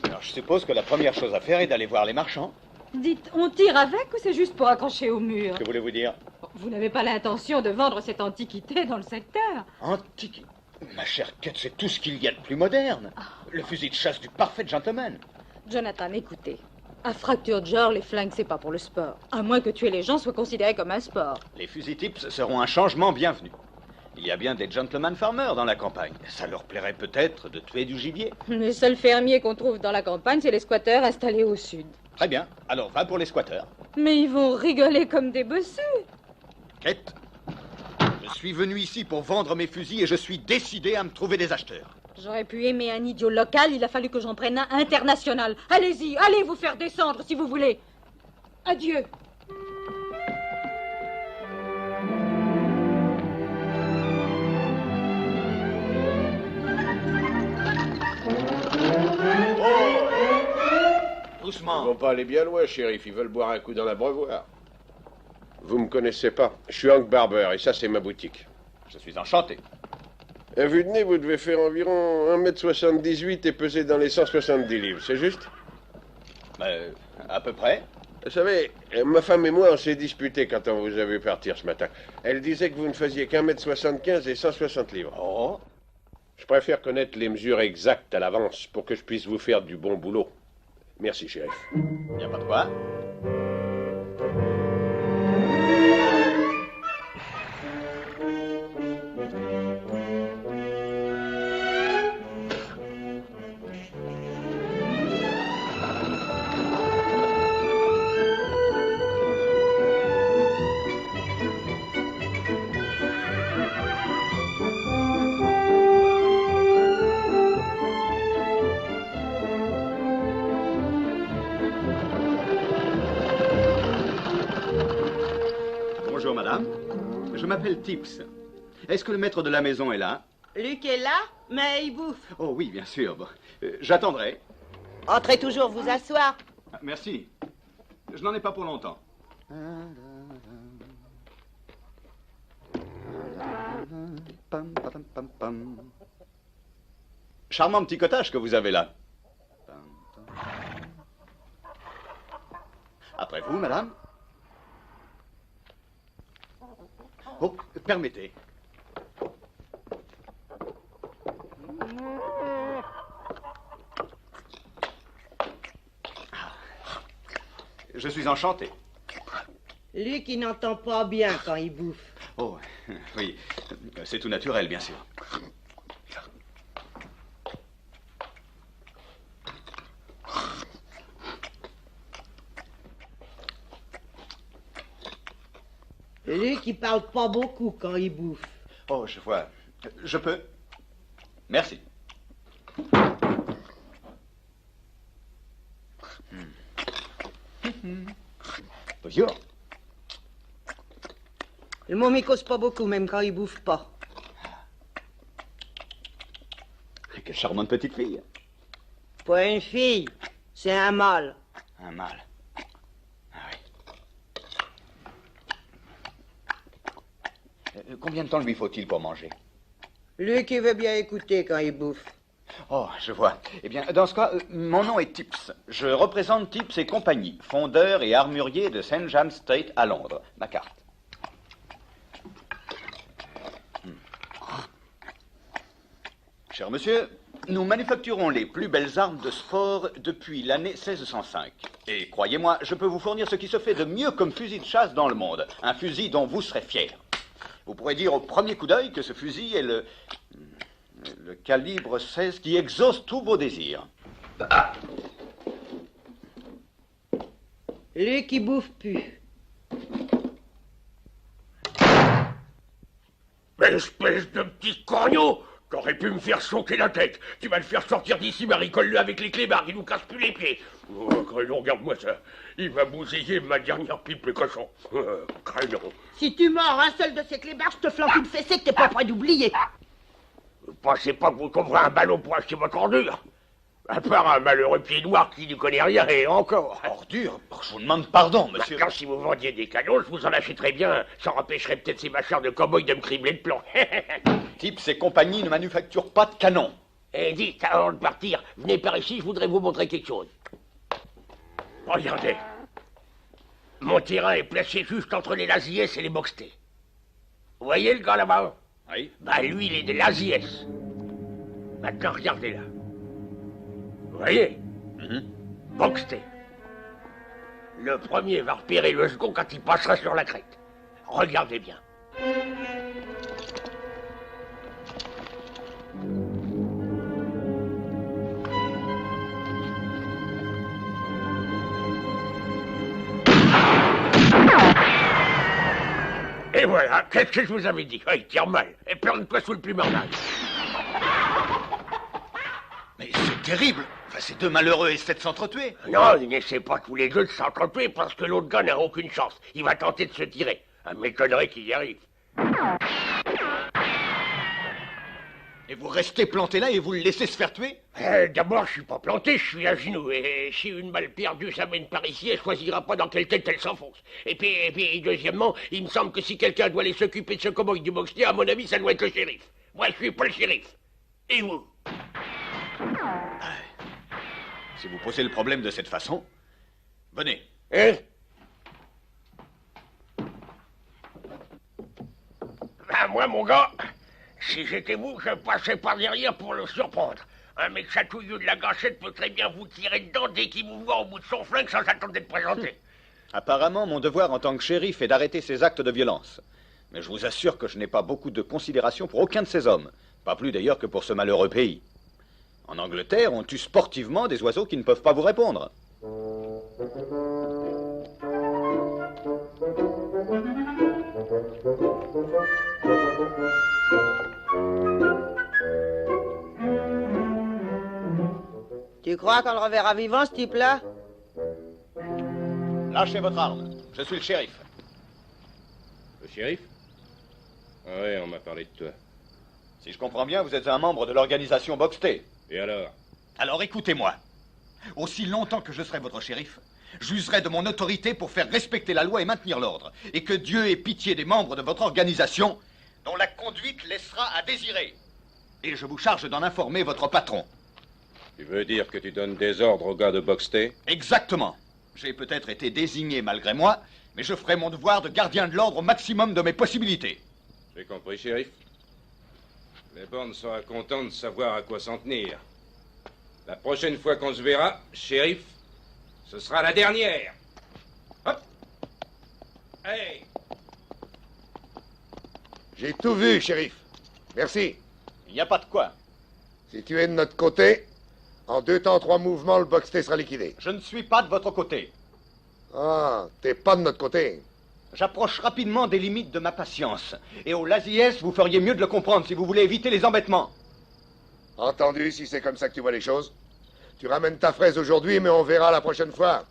[SPEAKER 5] Alors, je suppose que la première chose à faire est d'aller voir les marchands.
[SPEAKER 13] Dites, on tire avec ou c'est juste pour accrocher au mur?
[SPEAKER 5] Que voulez-vous dire?
[SPEAKER 13] Vous n'avez pas l'intention de vendre cette antiquité dans le secteur?
[SPEAKER 5] Antiquité? Ma chère Kate, c'est tout ce qu'il y a de plus moderne. Le fusil de chasse du parfait gentleman.
[SPEAKER 13] Jonathan, écoutez. À Fracture George, les flingues, c'est pas pour le sport. À moins que tuer les gens soit considéré comme un sport.
[SPEAKER 5] Les fusils tips seront un changement bienvenu. Il y a bien des gentleman farmers dans la campagne. Ça leur plairait peut-être de tuer du gibier.
[SPEAKER 13] Les seuls fermiers qu'on trouve dans la campagne, c'est les squatteurs installés au sud.
[SPEAKER 5] Très bien. Alors, va pour les squatteurs.
[SPEAKER 13] Mais ils vont rigoler comme des bossus.
[SPEAKER 5] Kate, je suis venu ici pour vendre mes fusils et je suis décidé à me trouver des acheteurs.
[SPEAKER 13] J'aurais pu aimer un idiot local, il a fallu que j'en prenne un international. Allez-y, allez vous faire descendre si vous voulez. Adieu.
[SPEAKER 5] Doucement.
[SPEAKER 2] Ils vont pas aller bien loin, shérif. Ils veulent boire un coup dans l'abreuvoir. Vous me connaissez pas. Je suis Hank Barber et ça, c'est ma boutique.
[SPEAKER 5] Je suis enchanté.
[SPEAKER 2] À vue de nez, vous devez faire environ 1m78 et peser dans les 170 livres, c'est juste?
[SPEAKER 5] À peu près.
[SPEAKER 2] Vous savez, ma femme et moi, on s'est disputés quand on vous a vu partir ce matin. Elle disait que vous ne faisiez qu'1m75 et 160 livres.
[SPEAKER 5] Oh.
[SPEAKER 2] Je préfère connaître les mesures exactes à l'avance pour que je puisse vous faire du bon boulot. Merci, shérif.
[SPEAKER 5] Il n'y a pas de quoi. Bonjour, madame. Je m'appelle Tips. Est-ce que le maître de la maison est là?
[SPEAKER 16] Luc est là, mais il bouffe.
[SPEAKER 5] Oh oui, bien sûr. Bon. J'attendrai.
[SPEAKER 16] Entrez toujours vous asseoir.
[SPEAKER 5] Merci. Je n'en ai pas pour longtemps. Charmant petit cottage que vous avez là. Après vous, madame. Oh, permettez. Je suis enchanté.
[SPEAKER 16] Luc, il n'entend pas bien quand il bouffe.
[SPEAKER 5] Oh, oui. C'est tout naturel, bien sûr.
[SPEAKER 16] Luc, il parle pas beaucoup quand il bouffe.
[SPEAKER 5] Oh, je vois. Je peux. Merci. Bonjour.
[SPEAKER 16] Le môme, il cause pas beaucoup, même quand il bouffe pas.
[SPEAKER 5] Quelle charmante petite fille.
[SPEAKER 16] Pas une fille, c'est un mâle.
[SPEAKER 5] Un mâle. Combien de temps lui faut-il pour manger?
[SPEAKER 16] Lui qui veut bien écouter quand il bouffe.
[SPEAKER 5] Oh, je vois. Eh bien, dans ce cas, mon nom est Tips. Je représente Tips et compagnie, fondeur et armurier de St. James Street à Londres. Ma carte. Cher monsieur, nous manufacturons les plus belles armes de sport depuis l'année 1605. Et croyez-moi, je peux vous fournir ce qui se fait de mieux comme fusil de chasse dans le monde. Un fusil dont vous serez fiers. Vous pourrez dire au premier coup d'œil que ce fusil est le calibre 16 qui exauce tous vos désirs.
[SPEAKER 16] Lui qui bouffe plus.
[SPEAKER 9] Mais espèce de petit corneau! T'aurais pu me faire choquer la tête. Tu vas le faire sortir d'ici, Marie-Colle-le avec les clébards, il nous casse plus les pieds. Oh, Crénon, regarde-moi ça. Il va bousiller ma dernière pipe, le cochon. Crénon.
[SPEAKER 16] Si tu mords un seul de ces clébards, je te flanque une fessée que t'es pas prêt d'oublier.
[SPEAKER 9] Pensez pas que vous trouverez un ballon pour acheter votre ordure. À part un malheureux pied noir qui ne connaît rien, et encore.
[SPEAKER 5] Ordure? Je vous demande pardon, monsieur.
[SPEAKER 9] Maintenant, si vous vendiez des canons, je vous en achèterais bien. Ça empêcherait peut-être ces machins de cow-boy de me cribler de plomb.
[SPEAKER 5] Tips et compagnie ne manufacturent pas de canons.
[SPEAKER 9] Et dites, avant de partir, venez par ici, je voudrais vous montrer quelque chose. Regardez. Mon terrain est placé juste entre les Lazies et les Boxtés. Vous voyez le gars là-bas?
[SPEAKER 5] Oui.
[SPEAKER 9] Bah lui, il est des Lazies. Maintenant, regardez là. Vous voyez? Boxté. Le premier va repérer le second quand il passera sur la crête. Regardez bien. Et voilà, qu'est-ce que je vous avais dit? Oh, il tire mal. Et plante-toi sous le plumardage.
[SPEAKER 5] Mais c'est terrible. Enfin, ces deux malheureux essaient de s'entretuer.
[SPEAKER 9] Non, ils n'essaient pas tous les deux de s'entretuer parce que l'autre gars n'a aucune chance. Il va tenter de se tirer. Ça m'étonnerait qu'il y arrive.
[SPEAKER 5] Et vous restez planté là et vous le laissez se faire tuer?
[SPEAKER 9] D'abord, je suis pas planté, je suis à genoux. Et si une balle perdue s'amène par ici, elle choisira pas dans quelle tête elle s'enfonce. Et puis, deuxièmement, il me semble que si quelqu'un doit aller s'occuper de ce cow-boy du Boxty, à mon avis, ça doit être le shérif. Moi, je suis pas le shérif. Et vous?
[SPEAKER 5] Si vous posez le problème de cette façon, venez.
[SPEAKER 9] Hein? Ben, moi, mon gars, si j'étais vous, je passerais par derrière pour le surprendre. Un mec chatouilleux de la gâchette peut très bien vous tirer dedans dès qu'il vous voit au bout de son flingue sans attendre d'être présenté.
[SPEAKER 5] Apparemment, mon devoir en tant que shérif est d'arrêter ces actes de violence. Mais je vous assure que je n'ai pas beaucoup de considération pour aucun de ces hommes. Pas plus d'ailleurs que pour ce malheureux pays. En Angleterre, on tue sportivement des oiseaux qui ne peuvent pas vous répondre.
[SPEAKER 16] Tu crois qu'on le reverra vivant, ce type-là?
[SPEAKER 5] Lâchez votre arme. Je suis le shérif.
[SPEAKER 11] Le shérif? Oui, on m'a parlé de toi.
[SPEAKER 5] Si je comprends bien, vous êtes un membre de l'organisation Boxté.
[SPEAKER 11] Et alors?
[SPEAKER 5] Alors écoutez-moi. Aussi longtemps que je serai votre shérif, j'userai de mon autorité pour faire respecter la loi et maintenir l'ordre. Et que Dieu ait pitié des membres de votre organisation dont la conduite laissera à désirer. Et je vous charge d'en informer votre patron.
[SPEAKER 11] Tu veux dire que tu donnes des ordres aux gars de Boxté?
[SPEAKER 5] Exactement. J'ai peut-être été désigné malgré moi, mais je ferai mon devoir de gardien de l'ordre au maximum de mes possibilités.
[SPEAKER 11] J'ai compris, shérif. Les bornes sera content de savoir à quoi s'en tenir. La prochaine fois qu'on se verra, shérif, ce sera la dernière. Hop! Hey!
[SPEAKER 15] J'ai tout vu, shérif. Merci.
[SPEAKER 5] Il n'y a pas de quoi.
[SPEAKER 15] Si tu es de notre côté, en 2 temps, 3 mouvements, le Boxté sera liquidé.
[SPEAKER 5] Je ne suis pas de votre côté.
[SPEAKER 15] Ah, t'es pas de notre côté.
[SPEAKER 5] J'approche rapidement des limites de ma patience. Et au Lazies, vous feriez mieux de le comprendre si vous voulez éviter les embêtements.
[SPEAKER 15] Entendu, si c'est comme ça que tu vois les choses. Tu ramènes ta fraise aujourd'hui, mais on verra la prochaine fois.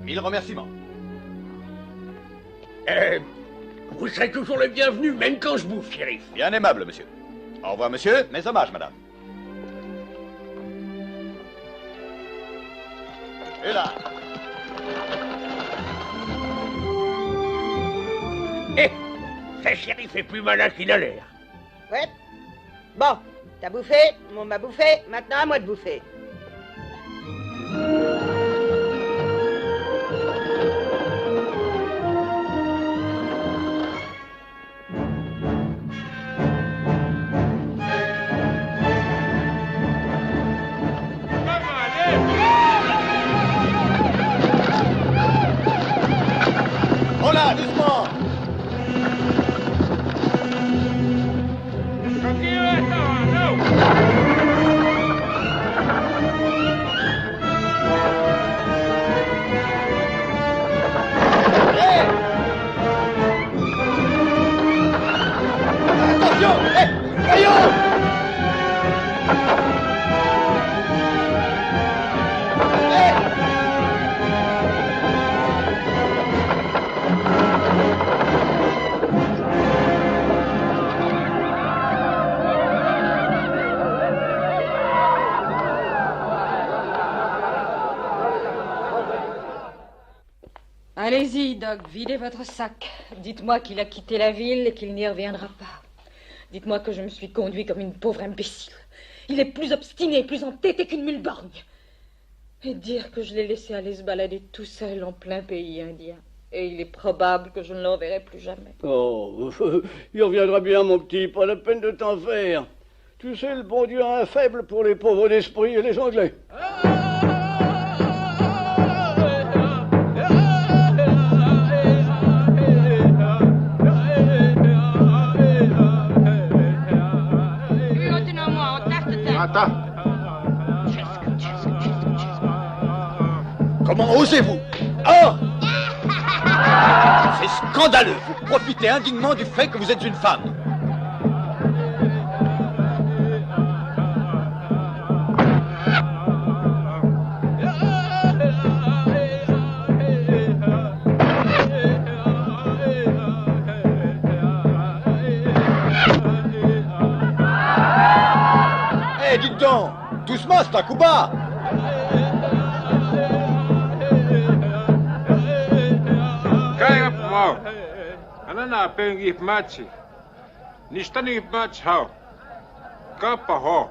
[SPEAKER 5] Mille remerciements.
[SPEAKER 9] Vous serez toujours le bienvenu, même quand je bouffe, shérif.
[SPEAKER 5] Bien aimable, monsieur. Au revoir, monsieur. Mes hommages, madame. Et là.
[SPEAKER 9] Ce shérif est plus malin qu'il a l'air.
[SPEAKER 16] Ouais. Bon, t'as bouffé, on m'a bouffé, maintenant à moi de bouffer.
[SPEAKER 6] Oh là, doucement.
[SPEAKER 13] Allez-y, Doc, videz votre sac. Dites-moi qu'il a quitté la ville et qu'il n'y reviendra pas. Dites-moi que je me suis conduit comme une pauvre imbécile. Il est plus obstiné, plus entêté qu'une mule borgne. Et dire que je l'ai laissé aller se balader tout seul en plein pays indien. Et il est probable que je ne le reverrai plus jamais.
[SPEAKER 17] Oh, il reviendra bien, mon petit, pas la peine de t'en faire. Tu sais, le bon Dieu a un faible pour les pauvres d'esprit et les Anglais.
[SPEAKER 4] Attends. Comment osez-vous? Oh! C'est scandaleux. Vous profitez indignement du fait que vous êtes une femme. Eh, dites donc! Doucement, c'est un coup bas!
[SPEAKER 11] Anana pengi machi. Nishtani match how. Kappa ho.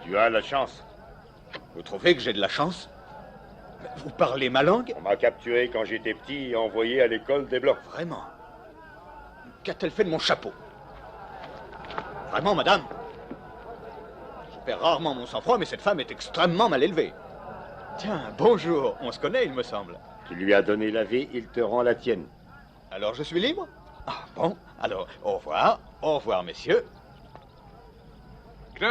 [SPEAKER 15] Tu as la chance.
[SPEAKER 4] Vous trouvez que j'ai de la chance? Vous parlez ma langue?
[SPEAKER 15] On m'a capturé quand j'étais petit et envoyé à l'école des Blancs.
[SPEAKER 4] Vraiment? Qu'a-t-elle fait de mon chapeau? Vraiment, madame? Je perds rarement mon sang-froid, mais cette femme est extrêmement mal élevée. Tiens, bonjour. On se connaît, il me semble.
[SPEAKER 15] Tu lui as donné la vie, il te rend la tienne.
[SPEAKER 4] Alors je suis libre? Ah bon? Alors, au revoir. Au revoir, messieurs. Que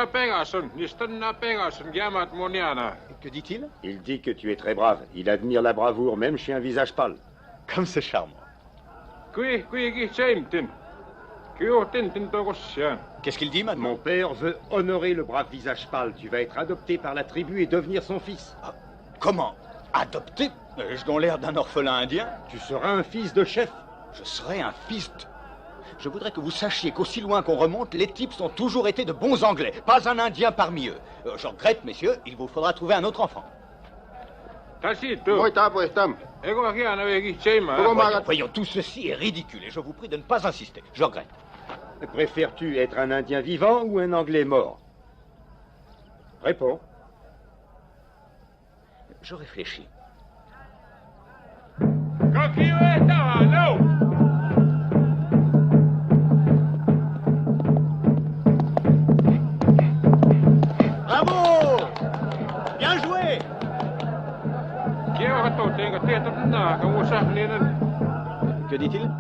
[SPEAKER 4] dit-il?
[SPEAKER 15] Il dit que tu es très brave. Il admire la bravoure, même chez un visage pâle.
[SPEAKER 4] Comme c'est charmant. Qu'est-ce qu'il dit, madame?
[SPEAKER 15] Mon père veut honorer le brave visage pâle. Tu vas être adopté par la tribu et devenir son fils.
[SPEAKER 4] Ah, comment? Adopté? Ai-je donc l'air d'un orphelin indien?
[SPEAKER 15] Tu seras un fils de chef.
[SPEAKER 4] Je serai un fils de... Je voudrais que vous sachiez qu'aussi loin qu'on remonte, les types ont toujours été de bons Anglais. Pas un Indien parmi eux. Je regrette, messieurs, il vous faudra trouver un autre enfant. Voyons, tout ceci est ridicule et je vous prie de ne pas insister. Je regrette.
[SPEAKER 15] Préfères-tu être un Indien vivant ou un Anglais mort? Réponds.
[SPEAKER 4] Je réfléchis.
[SPEAKER 6] Bravo! Bien joué!
[SPEAKER 4] Que dit-il?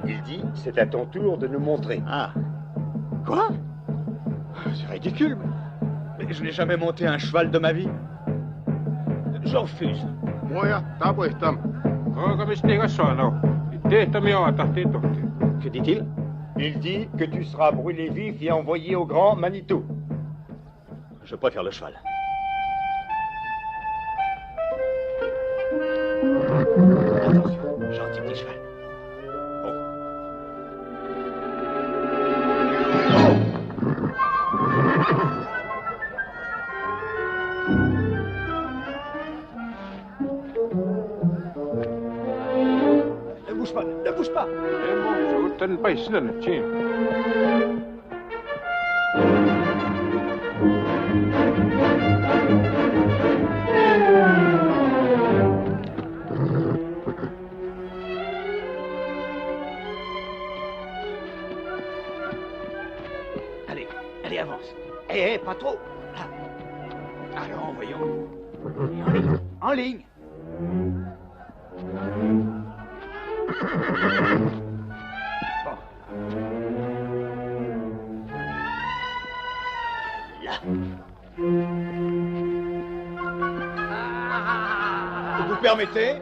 [SPEAKER 15] Il dit, c'est à ton tour de nous montrer.
[SPEAKER 4] Ah. Quoi? C'est ridicule. Mais je n'ai jamais monté un cheval de ma vie. Je refuse. Que dit-il?
[SPEAKER 15] Il dit que tu seras brûlé vif et envoyé au grand Manitou.
[SPEAKER 5] Je préfère le cheval. Attention, gentil petit cheval.
[SPEAKER 6] Ne bouge pas, ne bouge pas.
[SPEAKER 7] Allez, allez, avance. Eh, pas trop. Là. Allons, voyons. Et en ligne. En ligne. Bon. Là.
[SPEAKER 6] Vous permettez?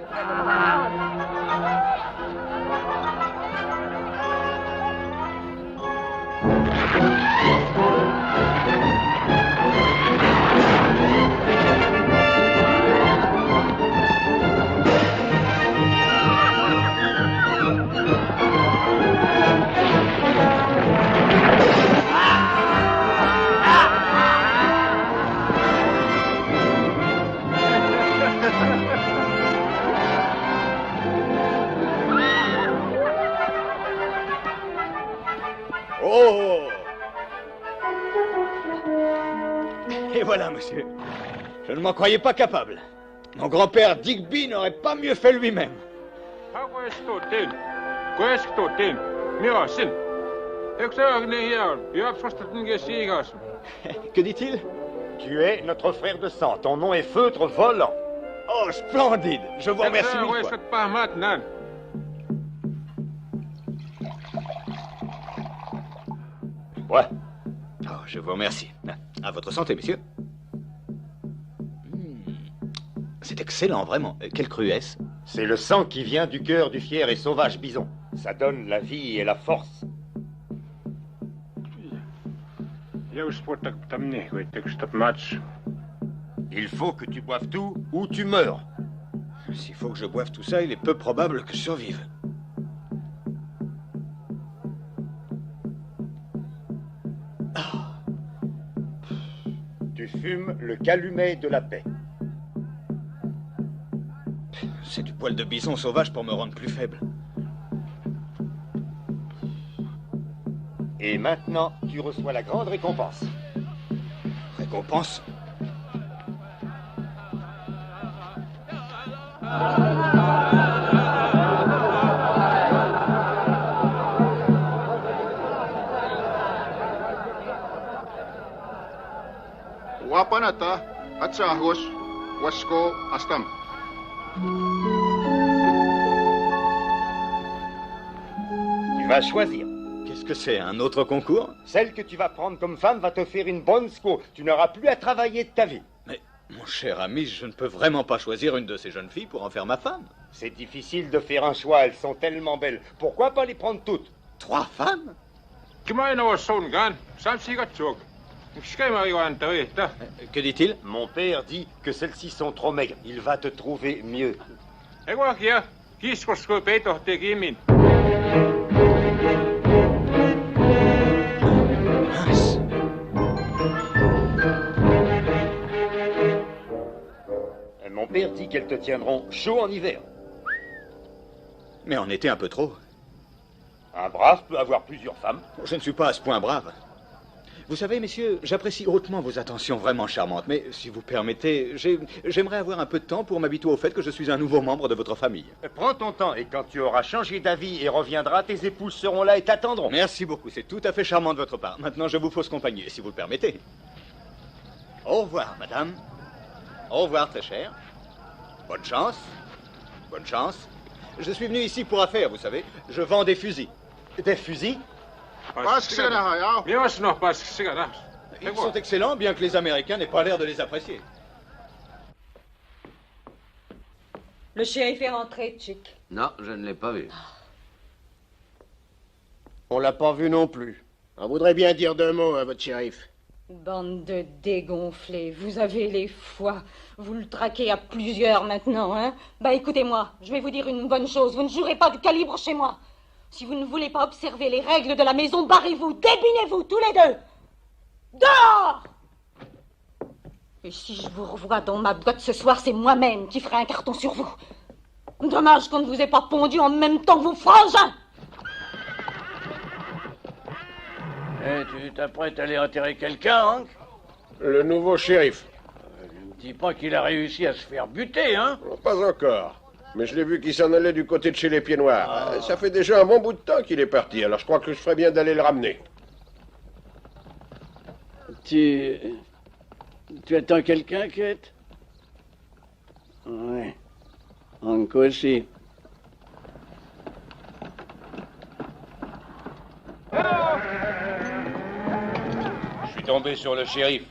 [SPEAKER 6] Oh! Et voilà, monsieur. Je ne m'en croyais pas capable. Mon grand-père Digby n'aurait pas mieux fait lui-même. Que dit-il?
[SPEAKER 14] Tu es notre frère de sang. Ton nom est Feutre Volant.
[SPEAKER 6] Oh, splendide. Je vous remercie mille fois.
[SPEAKER 5] Ouais. Oh, je vous remercie. À votre santé, monsieur. C'est excellent, vraiment. Quelle cruesse.
[SPEAKER 14] C'est le sang qui vient du cœur du fier et sauvage bison. Ça donne la vie et la force. Il faut que tu boives tout ou tu meurs.
[SPEAKER 6] S'il faut que je boive tout ça, il est peu probable que je survive.
[SPEAKER 14] Tu fumes le calumet de la paix.
[SPEAKER 6] C'est du poil de bison sauvage pour me rendre plus faible.
[SPEAKER 14] Et maintenant, tu reçois la grande récompense.
[SPEAKER 6] Récompense?
[SPEAKER 18] Wapanata, Atsahos, Wasko, Astam.
[SPEAKER 14] Tu vas choisir.
[SPEAKER 6] Qu'est-ce que c'est, un autre concours?
[SPEAKER 14] Celle que tu vas prendre comme femme va te faire une bonne sco. Tu n'auras plus à travailler de ta vie.
[SPEAKER 6] Mais, mon cher ami, je ne peux vraiment pas choisir une de ces jeunes filles pour en faire ma femme.
[SPEAKER 14] C'est difficile de faire un choix, elles sont tellement belles. Pourquoi pas les prendre toutes?
[SPEAKER 6] 3 femmes? Que dit-il?
[SPEAKER 14] Mon père dit que celles-ci sont trop maigres. Il va te trouver mieux. Mon père dit qu'elles te tiendront chaud en hiver.
[SPEAKER 6] Mais en été un peu trop.
[SPEAKER 14] Un brave peut avoir plusieurs femmes.
[SPEAKER 6] Je ne suis pas à ce point brave. Vous savez, messieurs, j'apprécie hautement vos attentions vraiment charmantes, mais si vous permettez, j'aimerais avoir un peu de temps pour m'habituer au fait que je suis un nouveau membre de votre famille.
[SPEAKER 14] Prends ton temps, et quand tu auras changé d'avis et reviendras, tes épouses seront là et t'attendront.
[SPEAKER 6] Merci beaucoup, c'est tout à fait charmant de votre part. Maintenant, je vous fausse compagnie, si vous le permettez. Au revoir, madame. Au revoir, très cher. Bonne chance. Bonne chance. Je suis venu ici pour affaires, vous savez. Je vends des fusils. Des fusils? Ils sont excellents, bien que les Américains n'aient pas l'air de les apprécier.
[SPEAKER 13] Le shérif est rentré, Chick.
[SPEAKER 9] Non, je ne l'ai pas vu.
[SPEAKER 2] On l'a pas vu non plus. On voudrait bien dire 2 mots à votre shérif.
[SPEAKER 13] Bande de dégonflés, vous avez les foies. Vous le traquez à plusieurs maintenant, hein? Bah écoutez-moi, je vais vous dire une bonne chose. Vous ne jouerez pas du calibre chez moi. Si vous ne voulez pas observer les règles de la maison, barrez-vous, débinez-vous, tous les deux. Dehors! Et si je vous revois dans ma boîte ce soir, c'est moi-même qui ferai un carton sur vous. Dommage qu'on ne vous ait pas pondu en même temps que vos frangins.
[SPEAKER 7] Tu t'apprêtes à aller enterrer quelqu'un, Hank?
[SPEAKER 9] Le nouveau shérif.
[SPEAKER 7] Ne me dis pas qu'il a réussi à se faire buter, hein?
[SPEAKER 9] Pas encore. Mais je l'ai vu qu'il s'en allait du côté de chez les Pieds Noirs. Ça fait déjà un bon bout de temps qu'il est parti, alors je crois que je ferais bien d'aller le ramener.
[SPEAKER 17] Tu attends quelqu'un, Kate? Oui. Hank aussi.
[SPEAKER 11] Je suis tombé sur le shérif.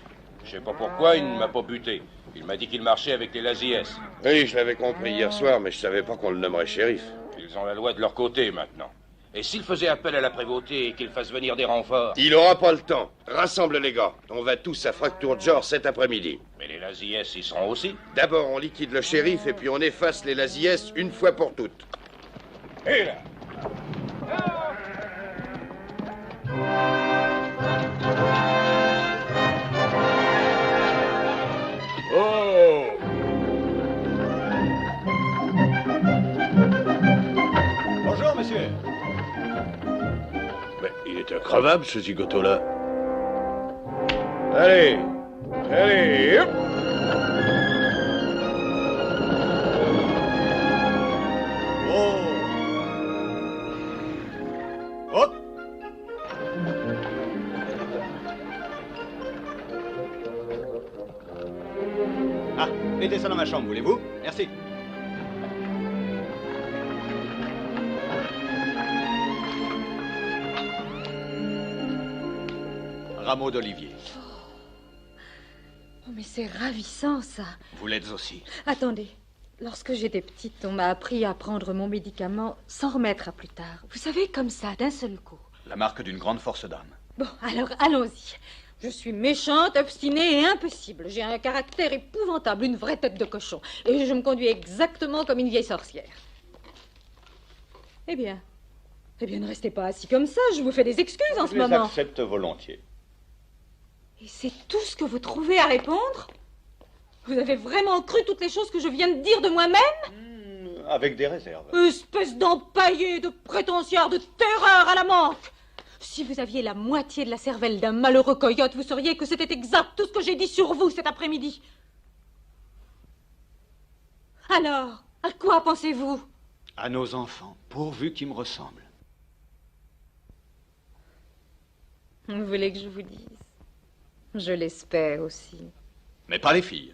[SPEAKER 11] Je sais pas pourquoi, il ne m'a pas buté. Il m'a dit qu'il marchait avec les Lazies.
[SPEAKER 15] Oui, je l'avais compris hier soir, mais je savais pas qu'on le nommerait shérif.
[SPEAKER 11] Ils ont la loi de leur côté maintenant. Et s'il faisait appel à la prévôté et qu'il fasse venir des renforts?
[SPEAKER 15] Il aura pas le temps. Rassemble les gars. On va tous à Fracture George cet après-midi.
[SPEAKER 11] Mais les Lazies y seront aussi.
[SPEAKER 15] D'abord, on liquide le shérif et puis on efface les Lazies une fois pour toutes.
[SPEAKER 11] Et là!
[SPEAKER 9] Oh!
[SPEAKER 5] Bonjour, monsieur.
[SPEAKER 9] Mais il est increvable, ce zigoto-là. Allez! Allez! Hop!
[SPEAKER 5] Oh! Hop! Ah, mettez ça dans ma chambre, voulez-vous? Merci. Rameau d'olivier.
[SPEAKER 13] Oh, mais c'est ravissant, ça.
[SPEAKER 5] Vous l'êtes aussi.
[SPEAKER 13] Attendez. Lorsque j'étais petite, on m'a appris à prendre mon médicament sans remettre à plus tard. Vous savez, comme ça, d'un seul coup.
[SPEAKER 5] La marque d'une grande force d'âme.
[SPEAKER 13] Bon, alors, allons-y. Je suis méchante, obstinée et impossible. J'ai un caractère épouvantable, une vraie tête de cochon. Et je me conduis exactement comme une vieille sorcière. Eh bien, ne restez pas assis comme ça. Je vous fais des excuses en ce moment.
[SPEAKER 5] Je les accepte volontiers.
[SPEAKER 13] Et c'est tout ce que vous trouvez à répondre? Vous avez vraiment cru toutes les choses que je viens de dire de moi-même?
[SPEAKER 5] Avec des réserves.
[SPEAKER 13] Espèce d'empaillé, de prétentieur, de terreur à la manque. Si vous aviez la moitié de la cervelle d'un malheureux coyote, vous sauriez que c'était exact tout ce que j'ai dit sur vous cet après-midi. Alors, à quoi pensez-vous?
[SPEAKER 5] À nos enfants, pourvu qu'ils me ressemblent.
[SPEAKER 13] Vous voulez que je vous dise? Je l'espère aussi.
[SPEAKER 5] Mais pas les filles.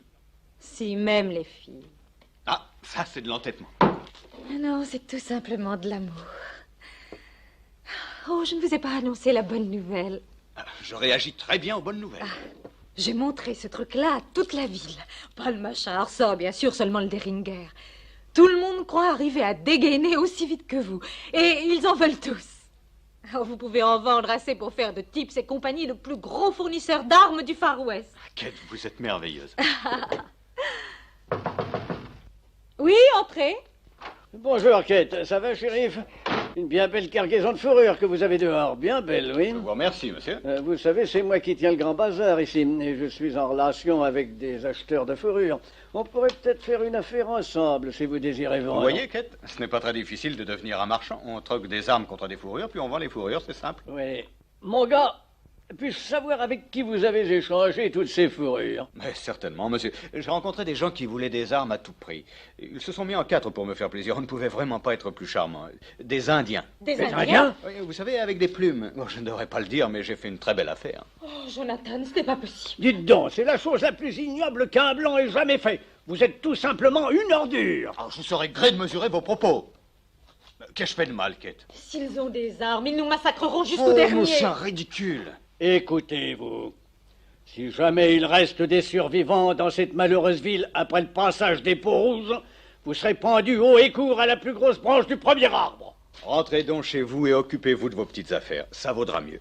[SPEAKER 13] Si, même les filles.
[SPEAKER 5] Ah, ça c'est de l'entêtement.
[SPEAKER 13] Non, c'est tout simplement de l'amour. Oh, je ne vous ai pas annoncé la bonne nouvelle.
[SPEAKER 5] Je réagis très bien aux bonnes nouvelles.
[SPEAKER 13] J'ai montré ce truc-là à toute la ville. Pas le machin Arthur, bien sûr, seulement le Deringer. Tout le monde croit arriver à dégainer aussi vite que vous. Et ils en veulent tous. Oh, vous pouvez en vendre assez pour faire de Tips et compagnie le plus gros fournisseur d'armes du Far West.
[SPEAKER 5] Kate, vous êtes merveilleuse.
[SPEAKER 13] Oui, entrez.
[SPEAKER 17] Bonjour, Kate. Ça va, shérif? Une bien belle cargaison de fourrure que vous avez dehors. Bien belle, oui.
[SPEAKER 5] Je vous remercie, monsieur.
[SPEAKER 17] Vous savez, c'est moi qui tiens le grand bazar ici. Et je suis en relation avec des acheteurs de fourrure. On pourrait peut-être faire une affaire ensemble, si vous désirez vendre.
[SPEAKER 5] Vous voyez, Kate, ce n'est pas très difficile de devenir un marchand. On troque des armes contre des fourrures, puis on vend les fourrures, c'est simple.
[SPEAKER 17] Oui. Mon gars, puis-je savoir avec qui vous avez échangé toutes ces fourrures?
[SPEAKER 5] Mais certainement, monsieur. J'ai rencontré des gens qui voulaient des armes à tout prix. Ils se sont mis en quatre pour me faire plaisir. On ne pouvait vraiment pas être plus charmant. Des Indiens.
[SPEAKER 13] Des Indiens?
[SPEAKER 5] Oui, vous savez, avec des plumes. Bon, je ne devrais pas le dire, mais j'ai fait une très belle affaire.
[SPEAKER 13] Oh, Jonathan, ce n'est pas possible.
[SPEAKER 17] Dites donc, c'est la chose la plus ignoble qu'un blanc ait jamais fait. Vous êtes tout simplement une ordure.
[SPEAKER 5] Alors, je vous serais gré de mesurer vos propos. Qu'ai-je fait de mal, Kate?
[SPEAKER 13] S'ils ont des armes, ils nous massacreront jusqu'au dernier.
[SPEAKER 5] C'est ridicule.
[SPEAKER 17] Écoutez-vous, si jamais il reste des survivants dans cette malheureuse ville après le passage des peaux rouges, vous serez pendu haut et court à la plus grosse branche du premier arbre.
[SPEAKER 5] Rentrez donc chez vous et occupez-vous de vos petites affaires. Ça vaudra mieux.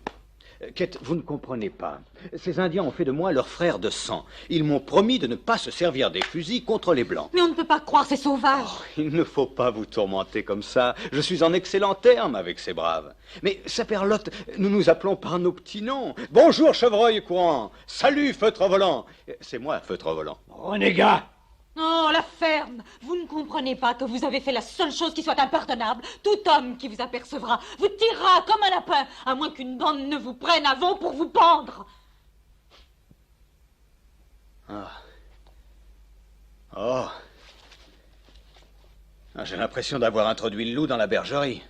[SPEAKER 5] Kate, vous ne comprenez pas. Ces Indiens ont fait de moi leur frère de sang. Ils m'ont promis de ne pas se servir des fusils contre les Blancs.
[SPEAKER 19] Mais on ne peut pas croire ces sauvages.
[SPEAKER 5] Il ne faut pas vous tourmenter comme ça. Je suis en excellent terme avec ces braves. Mais, Saperlotte, nous nous appelons par nos petits noms. Bonjour, chevreuil et courant. Salut, feutre volant. C'est moi, feutre volant.
[SPEAKER 17] Renégat.
[SPEAKER 19] Oh, la ferme! Vous ne comprenez pas que vous avez fait la seule chose qui soit impardonnable. Tout homme qui vous apercevra vous tirera comme un lapin, à moins qu'une bande ne vous prenne avant pour vous pendre.
[SPEAKER 5] Oh. J'ai l'impression d'avoir introduit le loup dans la bergerie.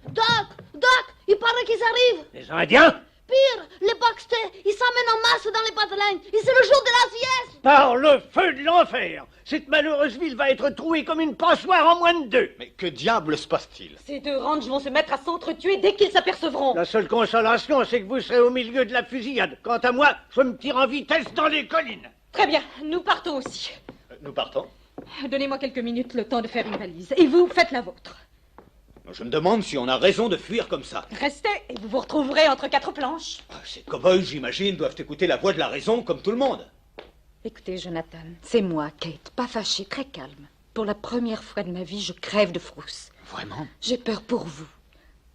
[SPEAKER 20] Doc! Doc! Il paraît qu'ils arrivent!
[SPEAKER 17] Les Indiens?
[SPEAKER 20] Pire, les Baxter, ils s'amènent en masse dans les patelins. Et c'est le jour de la sieste.
[SPEAKER 17] Par le feu de l'enfer! Cette malheureuse ville va être trouée comme une passoire en moins de 2.
[SPEAKER 5] Mais que diable se passe-t-il?
[SPEAKER 19] Ces 2 ranchs vont se mettre à s'entretuer dès qu'ils s'apercevront.
[SPEAKER 17] La seule consolation, c'est que vous serez au milieu de la fusillade. Quant à moi, je me tire en vitesse dans les collines.
[SPEAKER 19] Très bien, nous partons aussi.
[SPEAKER 5] Nous partons?
[SPEAKER 19] Donnez-moi quelques minutes le temps de faire une valise. Et vous, faites la vôtre.
[SPEAKER 5] Je me demande si on a raison de fuir comme ça.
[SPEAKER 19] Restez et vous vous retrouverez entre 4 planches.
[SPEAKER 5] Ces cow-boys, j'imagine, doivent écouter la voix de la raison comme tout le monde.
[SPEAKER 13] Écoutez, Jonathan, c'est moi, Kate, pas fâchée, très calme. Pour la première fois de ma vie, je crève de frousse.
[SPEAKER 5] Vraiment?
[SPEAKER 13] J'ai peur pour vous.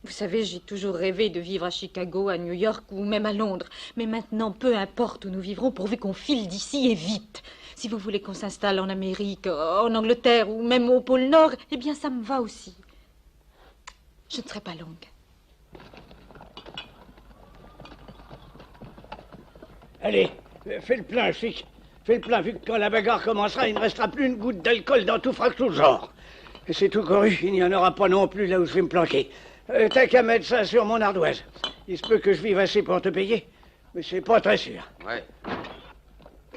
[SPEAKER 13] Vous savez, j'ai toujours rêvé de vivre à Chicago, à New York ou même à Londres. Mais maintenant, peu importe où nous vivrons, pourvu qu'on file d'ici et vite. Si vous voulez qu'on s'installe en Amérique, en Angleterre ou même au pôle Nord, eh bien, ça me va aussi. Je ne serai pas longue.
[SPEAKER 17] Allez, fais le plein, chic. Fais le plein, vu que quand la bagarre commencera, il ne restera plus une goutte d'alcool dans tout fracture genre. Et c'est tout couru, il n'y en aura pas non plus là où je vais me planquer. T'as qu'à mettre ça sur mon ardoise. Il se peut que je vive assez pour te payer, mais c'est pas très sûr.
[SPEAKER 12] Ouais.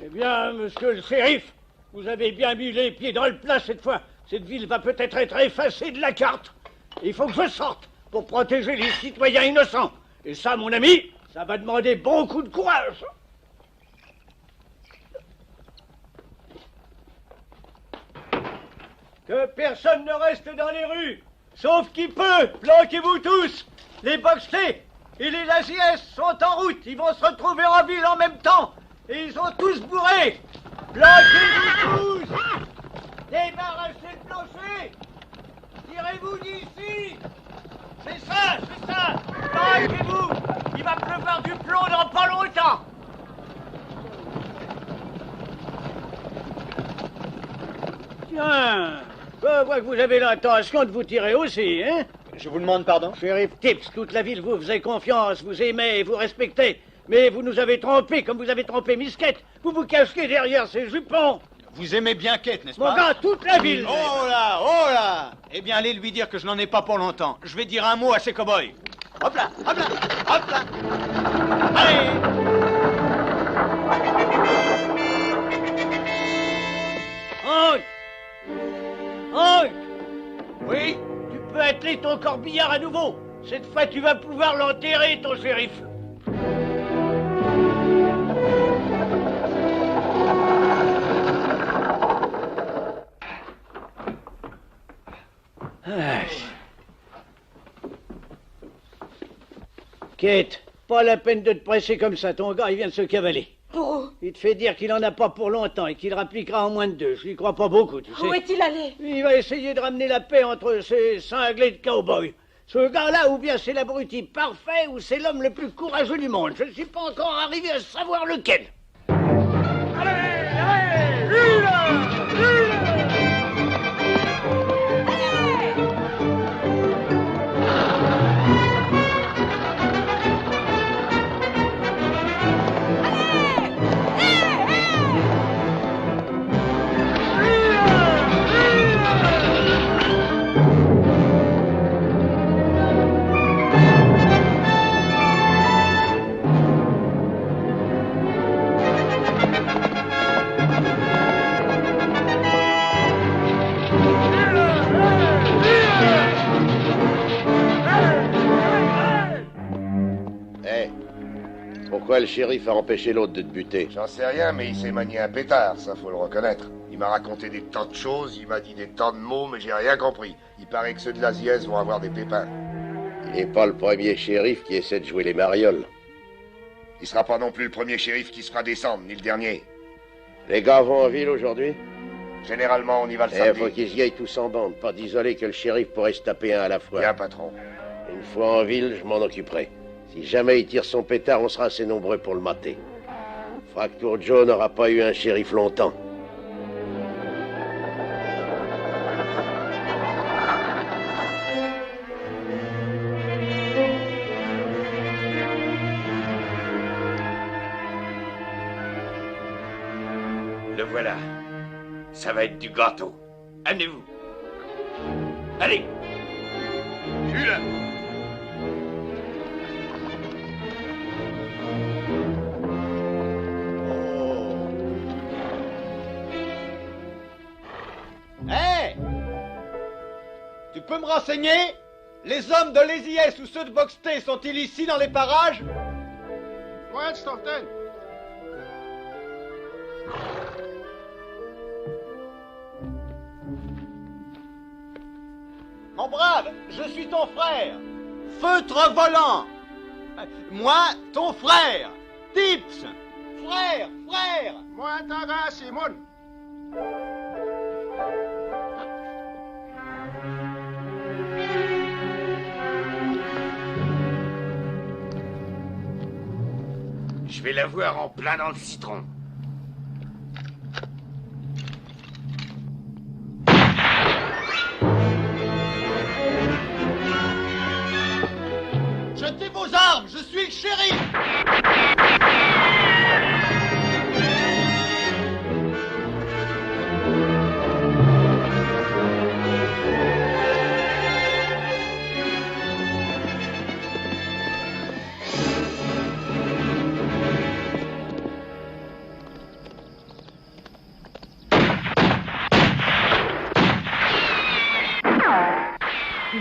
[SPEAKER 17] Eh bien, monsieur le shérif, vous avez bien mis les pieds dans le plat cette fois. Cette ville va peut-être être effacée de la carte. Il faut que je sorte pour protéger les citoyens innocents. Et ça, mon ami, ça va demander beaucoup de courage. Que personne ne reste dans les rues, sauf qui peut. Planquez-vous tous. Les Baxter et les Laziès sont en route. Ils vont se retrouver en ville en même temps. Et ils sont tous bourrés. Planquez-vous tous. Débarrassez le plancher. Tirez-vous d'ici. C'est ça, c'est ça. Planquez-vous. Il va pleuvoir du plomb dans pas longtemps. Tiens, je vois que vous avez l'intention de vous tirer aussi, hein?
[SPEAKER 5] Je vous demande pardon?
[SPEAKER 17] Shérif Tips, toute la ville vous faisait confiance, vous aimait et vous respectait. Mais vous nous avez trompés comme vous avez trompé Misquette. Vous vous cachez derrière ces jupons.
[SPEAKER 5] Vous aimez bien Kate, n'est-ce
[SPEAKER 17] Mon
[SPEAKER 5] pas?
[SPEAKER 17] gars, toute la ville.
[SPEAKER 5] Oh là, oh là! Eh bien, allez lui dire que je n'en ai pas pour longtemps. Je vais dire un mot à ces cow-boys. Hop là, hop là, hop là! Allez!
[SPEAKER 17] Hank! Hank!
[SPEAKER 5] Oui?
[SPEAKER 17] Tu peux atteler ton corbillard à nouveau. Cette fois, tu vas pouvoir l'enterrer, ton shérif. Kate, pas la peine de te presser comme ça. Ton gars, il vient de se cavaler.
[SPEAKER 19] Oh.
[SPEAKER 17] Il te fait dire qu'il en a pas pour longtemps et qu'il rappliquera en moins de 2. Je lui crois pas beaucoup, tu sais.
[SPEAKER 19] Où est-il allé?
[SPEAKER 17] Il va essayer de ramener la paix entre ces cinglés de cow-boys. Ce gars-là, ou bien c'est l'abruti parfait, ou c'est l'homme le plus courageux du monde. Je ne suis pas encore arrivé à savoir lequel.
[SPEAKER 2] Pourquoi le shérif a empêché l'autre de te buter?
[SPEAKER 15] J'en sais rien, mais il s'est manié un pétard, ça faut le reconnaître. Il m'a raconté des tas de choses, il m'a dit des tas de mots, mais j'ai rien compris. Il paraît que ceux de la Ziès vont avoir des pépins. Il
[SPEAKER 2] Et pas le premier shérif qui essaie de jouer les marioles.
[SPEAKER 15] Il sera pas non plus le premier shérif qui se fera descendre, ni le dernier.
[SPEAKER 2] Les gars vont en ville aujourd'hui?
[SPEAKER 15] Généralement, on y va le
[SPEAKER 2] Il
[SPEAKER 15] samedi.
[SPEAKER 2] faut qu'ils y aillent tous en bande, pas d'isoler que le shérif pourrait se taper un à la fois.
[SPEAKER 15] Bien, patron.
[SPEAKER 2] Une fois en ville, je m'en occuperai. Si jamais il tire son pétard, on sera assez nombreux pour le mater. Fracture Joe n'aura pas eu un shérif longtemps.
[SPEAKER 14] Le voilà. Ça va être du gâteau. Amenez-vous. Allez. Je suis là.
[SPEAKER 6] Hé! Tu peux me renseigner? Les hommes de l'ESIS ou ceux de Boxté sont-ils ici dans les parages?
[SPEAKER 18] Ouais, Stockton.
[SPEAKER 6] Mon brave, je suis ton frère. Feutre volant. Moi, ton frère. Tips. Frère.
[SPEAKER 18] Moi, Taga Simon.
[SPEAKER 14] Je vais la voir en plein dans le citron.
[SPEAKER 6] Jetez vos armes, je suis le shérif.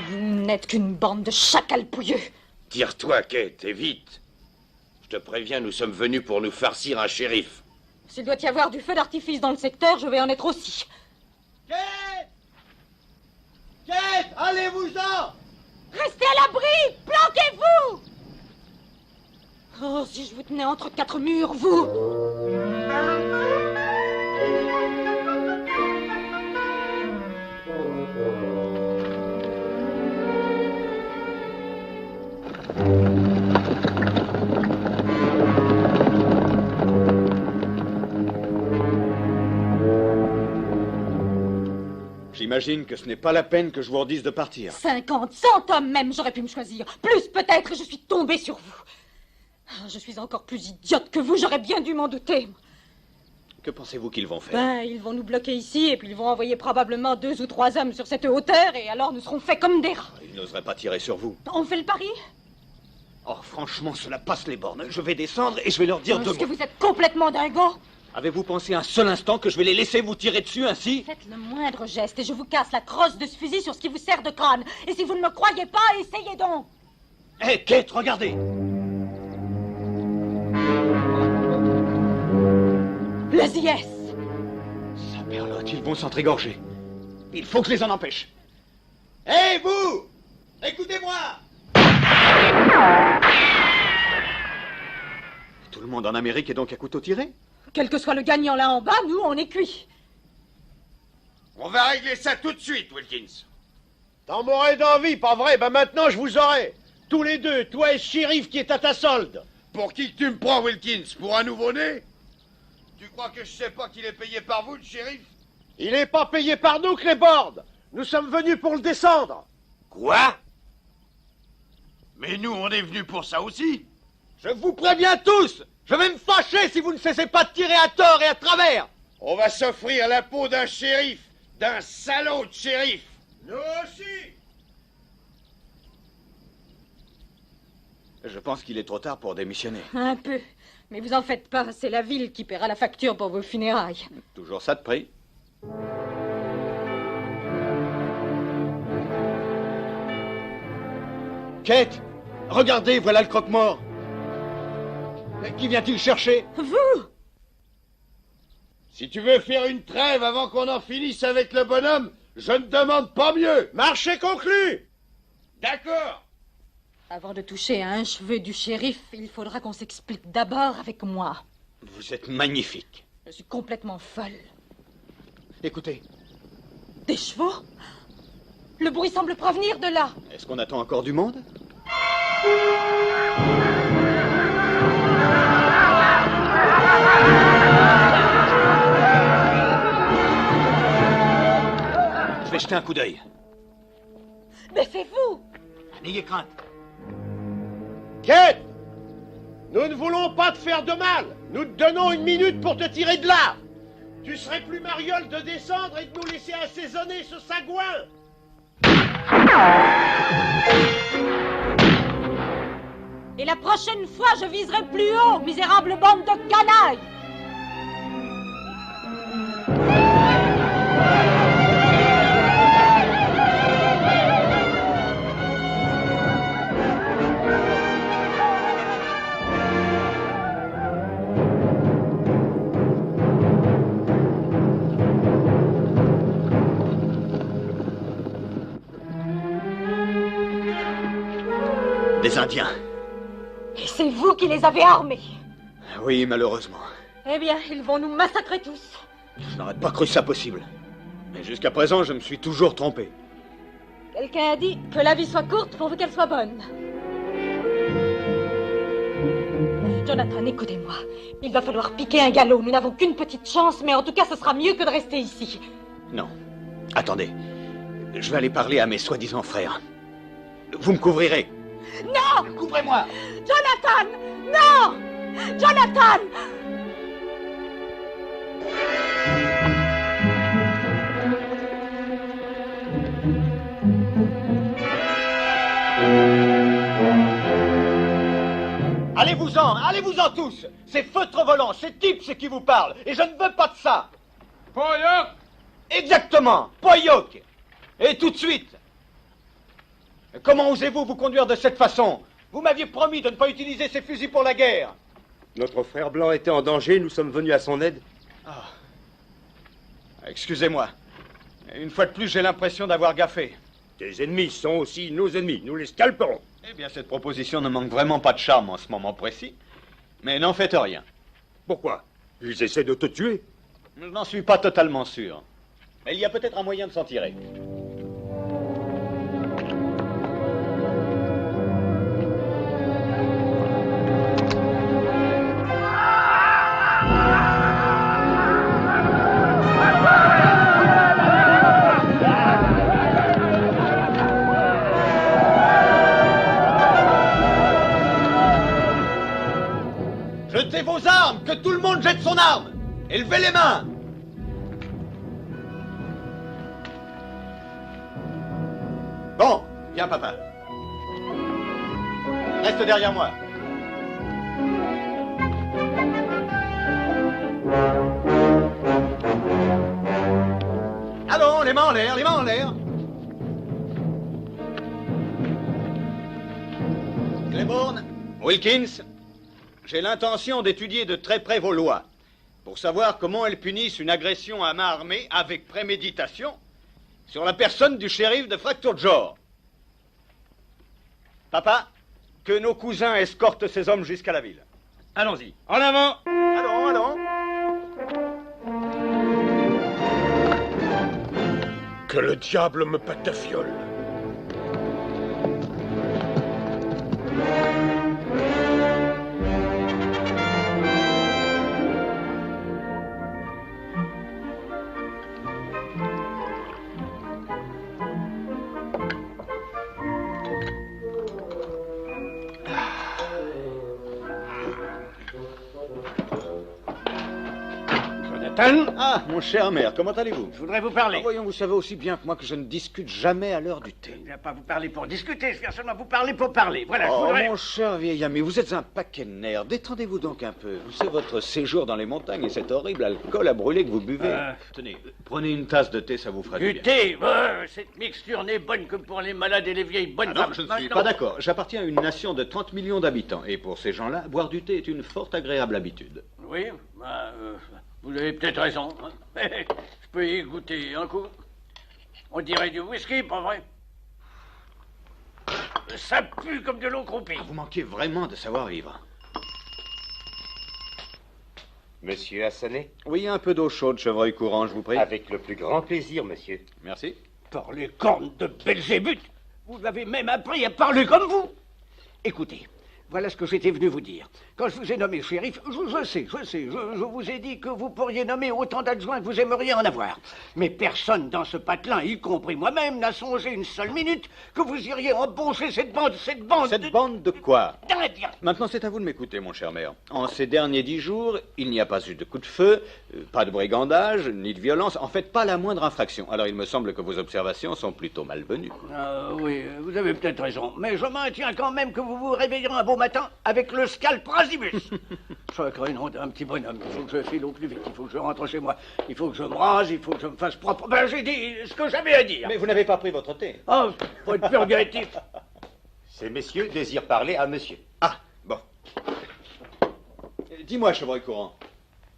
[SPEAKER 19] Vous n'êtes qu'une bande de chacals pouilleux.
[SPEAKER 14] Tire-toi, Kate, et vite. Je te préviens, nous sommes venus pour nous farcir un shérif.
[SPEAKER 19] S'il doit y avoir du feu d'artifice dans le secteur, je vais en être aussi.
[SPEAKER 6] Kate, allez-vous-en.
[SPEAKER 19] Restez à l'abri. Planquez-vous. Oh, si je vous tenais entre quatre murs, vous.
[SPEAKER 6] J'imagine que ce n'est pas la peine que je vous redise de partir.
[SPEAKER 19] 50, 100 hommes même, j'aurais pu me choisir. Plus peut-être, je suis tombée sur vous. Ah, je suis encore plus idiote que vous, j'aurais bien dû m'en douter.
[SPEAKER 6] Que pensez-vous qu'ils vont faire?
[SPEAKER 19] Ben, ils vont nous bloquer ici, et puis ils vont envoyer probablement 2 ou 3 hommes sur cette hauteur, et alors nous serons faits comme des rats.
[SPEAKER 6] Ils n'oseraient pas tirer sur vous.
[SPEAKER 19] On fait le pari?
[SPEAKER 6] Oh, franchement, cela passe les bornes. Je vais descendre et je vais leur dire
[SPEAKER 19] Est-ce
[SPEAKER 6] deux
[SPEAKER 19] que
[SPEAKER 6] mots.
[SPEAKER 19] vous êtes complètement dingo?
[SPEAKER 6] Avez-vous pensé un seul instant que je vais les laisser vous tirer dessus ainsi?
[SPEAKER 19] Faites le moindre geste, et je vous casse la crosse de ce fusil sur ce qui vous sert de crâne. Et si vous ne me croyez pas, essayez donc.
[SPEAKER 6] Hé, Kate, regardez!
[SPEAKER 19] L'ASIS!
[SPEAKER 6] Saperlotte, ils vont s'entrégorger. Il faut que je les en empêche. Hé, vous! Écoutez-moi! Tout le monde en Amérique est donc à couteau tiré?
[SPEAKER 19] Quel que soit le gagnant là en bas, nous, on est cuits.
[SPEAKER 14] On va régler ça tout de suite, Wilkins.
[SPEAKER 6] T'en m'aurais d'envie, pas vrai? Ben maintenant, je vous aurai. Tous les deux, toi et le shérif qui est à ta solde.
[SPEAKER 15] Pour qui que tu me prends, Wilkins? Pour un nouveau-né? Tu crois que je sais pas qu'il est payé par vous, le shérif?
[SPEAKER 6] Il n'est pas payé par nous, Cléborn. Nous sommes venus pour le descendre.
[SPEAKER 14] Quoi? Mais nous, on est venus pour ça aussi.
[SPEAKER 6] Je vous préviens tous. Je vais me fâcher si vous ne cessez pas de tirer à tort et à travers.
[SPEAKER 15] On va s'offrir la peau d'un shérif, d'un salaud de shérif.
[SPEAKER 6] Nous aussi. Je pense qu'il est trop tard pour démissionner.
[SPEAKER 19] Un peu. Mais vous en faites pas, c'est la ville qui paiera la facture pour vos funérailles.
[SPEAKER 6] Toujours ça de prix. Kate, regardez, voilà le croque-mort. Qui vient-il chercher?
[SPEAKER 19] Vous!
[SPEAKER 15] Si tu veux faire une trêve avant qu'on en finisse avec le bonhomme, je ne demande pas mieux.
[SPEAKER 6] Marché conclu!
[SPEAKER 15] D'accord.
[SPEAKER 19] Avant de toucher à un cheveu du shérif, il faudra qu'on s'explique d'abord avec moi.
[SPEAKER 5] Vous êtes magnifique.
[SPEAKER 19] Je suis complètement folle.
[SPEAKER 5] Écoutez.
[SPEAKER 19] Des chevaux? Le bruit semble provenir de là.
[SPEAKER 5] Est-ce qu'on attend encore du monde? Je vais jeter un coup d'œil.
[SPEAKER 19] Méfiez-vous!
[SPEAKER 5] N'ayez crainte.
[SPEAKER 9] Kate! Nous ne voulons pas te faire de mal. Nous te donnons 1 minute pour te tirer de là. Tu serais plus mariole de descendre et de nous laisser assaisonner ce sagouin.
[SPEAKER 19] Et la prochaine fois, je viserai plus haut, misérable bande de canailles!
[SPEAKER 5] Des Indiens.
[SPEAKER 19] Et c'est vous qui les avez armés.
[SPEAKER 5] Oui, malheureusement.
[SPEAKER 19] Eh bien, ils vont nous massacrer tous.
[SPEAKER 5] Je n'aurais pas cru ça possible. Mais jusqu'à présent, je me suis toujours trompé.
[SPEAKER 19] Quelqu'un a dit que la vie soit courte pourvu qu'elle soit bonne. Jonathan, écoutez-moi. Il va falloir piquer un galop. Nous n'avons qu'une petite chance, mais en tout cas, ce sera mieux que de rester ici.
[SPEAKER 5] Non. Attendez. Je vais aller parler à mes soi-disant frères. Vous me couvrirez.
[SPEAKER 19] Non!
[SPEAKER 5] Couvrez-moi!
[SPEAKER 19] Jonathan! Non! Jonathan!
[SPEAKER 6] Allez-vous-en tous! C'est feutre volant, c'est Tips qui vous parle, et je ne veux pas de ça!
[SPEAKER 10] Poyoc!
[SPEAKER 6] Exactement, Poyoc! Et tout de suite! Comment osez-vous vous conduire de cette façon? Vous m'aviez promis de ne pas utiliser ces fusils pour la guerre.
[SPEAKER 2] Notre frère blanc était en danger, nous sommes venus à son aide.
[SPEAKER 6] Ah. Excusez-moi. Une fois de plus, j'ai l'impression d'avoir gaffé.
[SPEAKER 2] Tes ennemis sont aussi nos ennemis, nous les scalperons.
[SPEAKER 5] Eh bien, cette proposition ne manque vraiment pas de charme en ce moment précis. Mais n'en faites rien.
[SPEAKER 2] Pourquoi? Ils essaient de te tuer.
[SPEAKER 5] Je n'en suis pas totalement sûr. Mais il y a peut-être un moyen de s'en tirer.
[SPEAKER 6] Jetez vos armes, que tout le monde jette son arme. Élevez les mains. Bon, viens papa. Reste derrière moi. Allons, les mains en l'air, les mains en l'air. Claiborne, Wilkins, j'ai l'intention d'étudier de très près vos lois, pour savoir comment elles punissent une agression à main armée avec préméditation sur la personne du shérif de Fracture Jaw. Papa, que nos cousins escortent ces hommes jusqu'à la ville. Allons-y.
[SPEAKER 10] En avant!
[SPEAKER 6] Allons, allons.
[SPEAKER 9] Que le diable me pète ta fiole.
[SPEAKER 5] Ah, mon cher maire, comment allez-vous?
[SPEAKER 8] Je voudrais vous parler.
[SPEAKER 5] Voyons, vous savez aussi bien que moi que je ne discute jamais à l'heure du thé.
[SPEAKER 8] Je ne viens pas vous parler pour discuter, je viens seulement vous parler pour parler. Voilà, je
[SPEAKER 5] Oh,
[SPEAKER 8] voudrais...
[SPEAKER 5] mon cher vieil ami, vous êtes un paquet de nerfs. Détendez-vous donc un peu. Vous savez, votre séjour dans les montagnes et cet horrible alcool à brûler que vous buvez. Tenez, prenez une tasse de thé, ça vous fera du
[SPEAKER 8] Du
[SPEAKER 5] bien.
[SPEAKER 8] thé, cette mixture n'est bonne que pour les malades et les vieilles bonnes
[SPEAKER 5] Ah non,
[SPEAKER 8] femmes.
[SPEAKER 5] je ne suis pas d'accord. J'appartiens à une nation de 30 millions d'habitants. Et pour ces gens-là, boire du thé est une fort agréable habitude.
[SPEAKER 8] Oui, vous avez peut-être raison. Hein. Je peux y goûter un coup. On dirait du whisky, pas vrai?
[SPEAKER 9] ça pue comme de l'eau croupie.
[SPEAKER 5] Vous manquez vraiment de savoir-vivre.
[SPEAKER 14] Monsieur a sonné?
[SPEAKER 5] Oui, un peu d'eau chaude, chevreuil courant, je vous prie.
[SPEAKER 14] Avec le plus grand plaisir, monsieur.
[SPEAKER 5] Merci.
[SPEAKER 9] Par les cornes de Belzébuth, vous avez même appris à parler comme vous. Écoutez, voilà ce que j'étais venu vous dire. Quand je vous ai nommé shérif, je sais, je vous ai dit que vous pourriez nommer autant d'adjoints que vous aimeriez en avoir. Mais personne dans ce patelin, y compris moi-même, n'a songé une seule minute que vous iriez embaucher cette bande.
[SPEAKER 5] Cette bande de quoi?
[SPEAKER 9] d'Indiens.
[SPEAKER 5] Maintenant, c'est à vous de m'écouter, mon cher maire. En ces derniers 10 jours, il n'y a pas eu de coup de feu, pas de brigandage, ni de violence, en fait, pas la moindre infraction. Alors, il me semble que vos observations sont plutôt malvenues.
[SPEAKER 9] Oui, vous avez peut-être raison. Mais je maintiens quand même que vous vous réveillerez un beau matin avec le scalp Rasibus. Sacré nom d'un petit bonhomme. Il faut que je file au plus vite. Il faut que je rentre chez moi. Il faut que je me rase. Il faut que je me fasse propre. Ben, j'ai dit ce que j'avais à dire.
[SPEAKER 5] Mais vous n'avez pas pris votre thé.
[SPEAKER 9] Oh, faut être purgatif.
[SPEAKER 14] Ces messieurs désirent parler à monsieur.
[SPEAKER 5] Ah, bon. Dis-moi, chevreuil courant,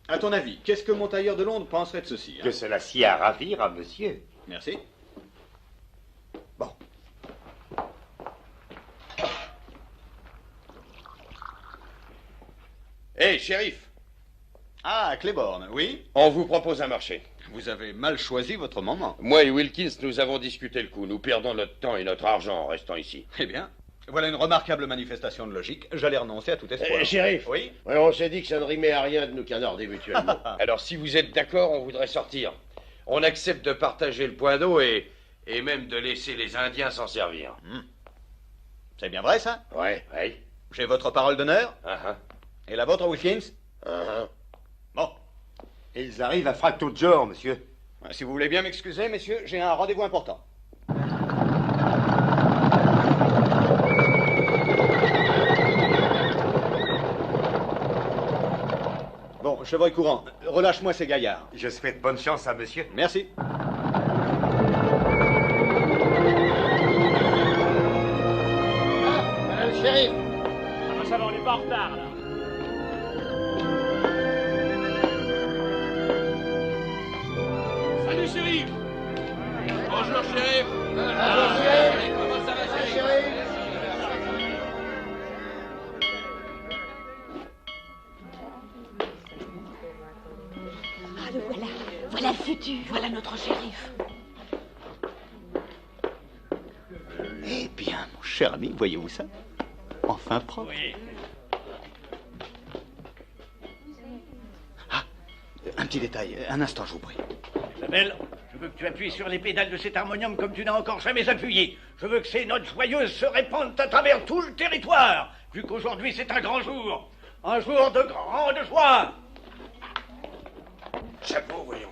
[SPEAKER 5] à ton avis, qu'est-ce que mon tailleur de Londres penserait de ceci?
[SPEAKER 14] Que cela s'y a à ravir à monsieur.
[SPEAKER 5] Merci.
[SPEAKER 2] Hé, shérif.
[SPEAKER 5] Ah, Claiborne, oui?
[SPEAKER 2] On vous propose un marché.
[SPEAKER 5] Vous avez mal choisi votre moment.
[SPEAKER 2] Moi et Wilkins, nous avons discuté le coup. Nous perdons notre temps et notre argent en restant ici.
[SPEAKER 5] Eh bien, voilà une remarquable manifestation de logique. J'allais renoncer à tout espoir.
[SPEAKER 2] Shérif.
[SPEAKER 5] Oui?
[SPEAKER 2] Ouais, on s'est dit que ça ne rimait à rien de nous canarder mutuellement. Alors, si vous êtes d'accord, on voudrait sortir. On accepte de partager le point d'eau et même de laisser les Indiens s'en servir.
[SPEAKER 5] C'est bien vrai, ça?
[SPEAKER 2] Oui.
[SPEAKER 5] J'ai votre parole d'honneur? Et la vôtre, Wilkins? Bon.
[SPEAKER 14] Ils arrivent à Fracto-Jor, monsieur.
[SPEAKER 5] Si vous voulez bien m'excuser, messieurs, j'ai un rendez-vous important. Bon, chevreuil courant, relâche-moi ces gaillards.
[SPEAKER 14] Je souhaite bonne chance à monsieur.
[SPEAKER 5] Merci.
[SPEAKER 17] Madame le shérif.
[SPEAKER 10] Ah ben ça va, on n'est pas en retard, là. Salut, shérif. Bonjour, shérif.
[SPEAKER 17] Bonjour, shérif.
[SPEAKER 10] Comment ça va, shérif?
[SPEAKER 19] Ah, le voilà. Voilà le futur. Voilà notre shérif.
[SPEAKER 5] Eh bien, mon cher ami, voyez-vous ça? Enfin propre.
[SPEAKER 9] Oui.
[SPEAKER 5] Ah, un petit détail. Un instant, je vous prie.
[SPEAKER 9] Isabelle, je veux que tu appuies sur les pédales de cet harmonium comme tu n'as encore jamais appuyé. Je veux que ces notes joyeuses se répandent à travers tout le territoire, vu qu'aujourd'hui c'est un grand jour. Un jour de grande joie.
[SPEAKER 2] Chapeau, voyons.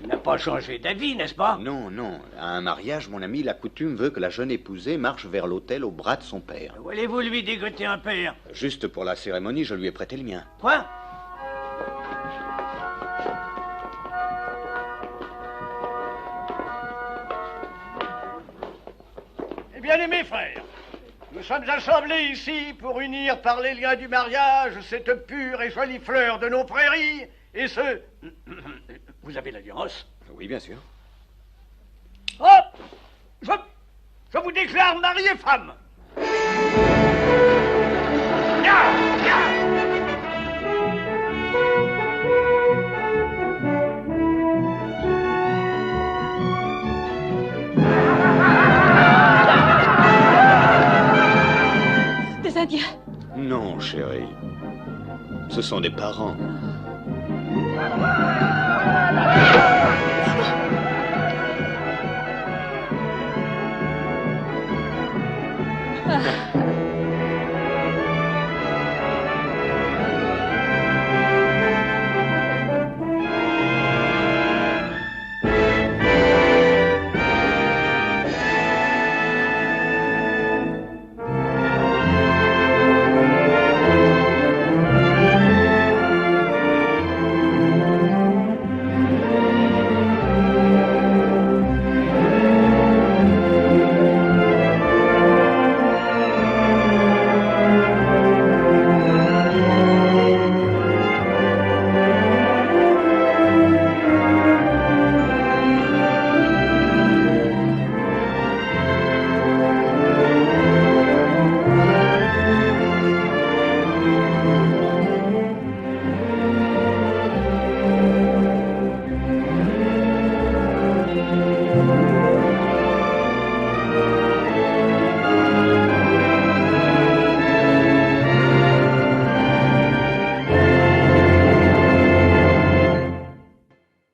[SPEAKER 9] Elle n'a pas changé d'avis, n'est-ce pas?
[SPEAKER 5] Non, non. À un mariage, mon ami, la coutume veut que la jeune épousée marche vers l'autel au bras de son père.
[SPEAKER 9] Où allez-vous lui dégoter un père?
[SPEAKER 5] Juste pour la cérémonie, je lui ai prêté le mien.
[SPEAKER 9] Quoi? Eh bien, aimés frères, nous sommes assemblés ici pour unir par les liens du mariage cette pure et jolie fleur de nos prairies et ce... Vous avez l'alliance?
[SPEAKER 5] Oui, bien sûr.
[SPEAKER 9] Oh! Je vous déclare mari et femme.
[SPEAKER 19] Des Indiens?
[SPEAKER 5] Non, chérie. Ce sont des parents.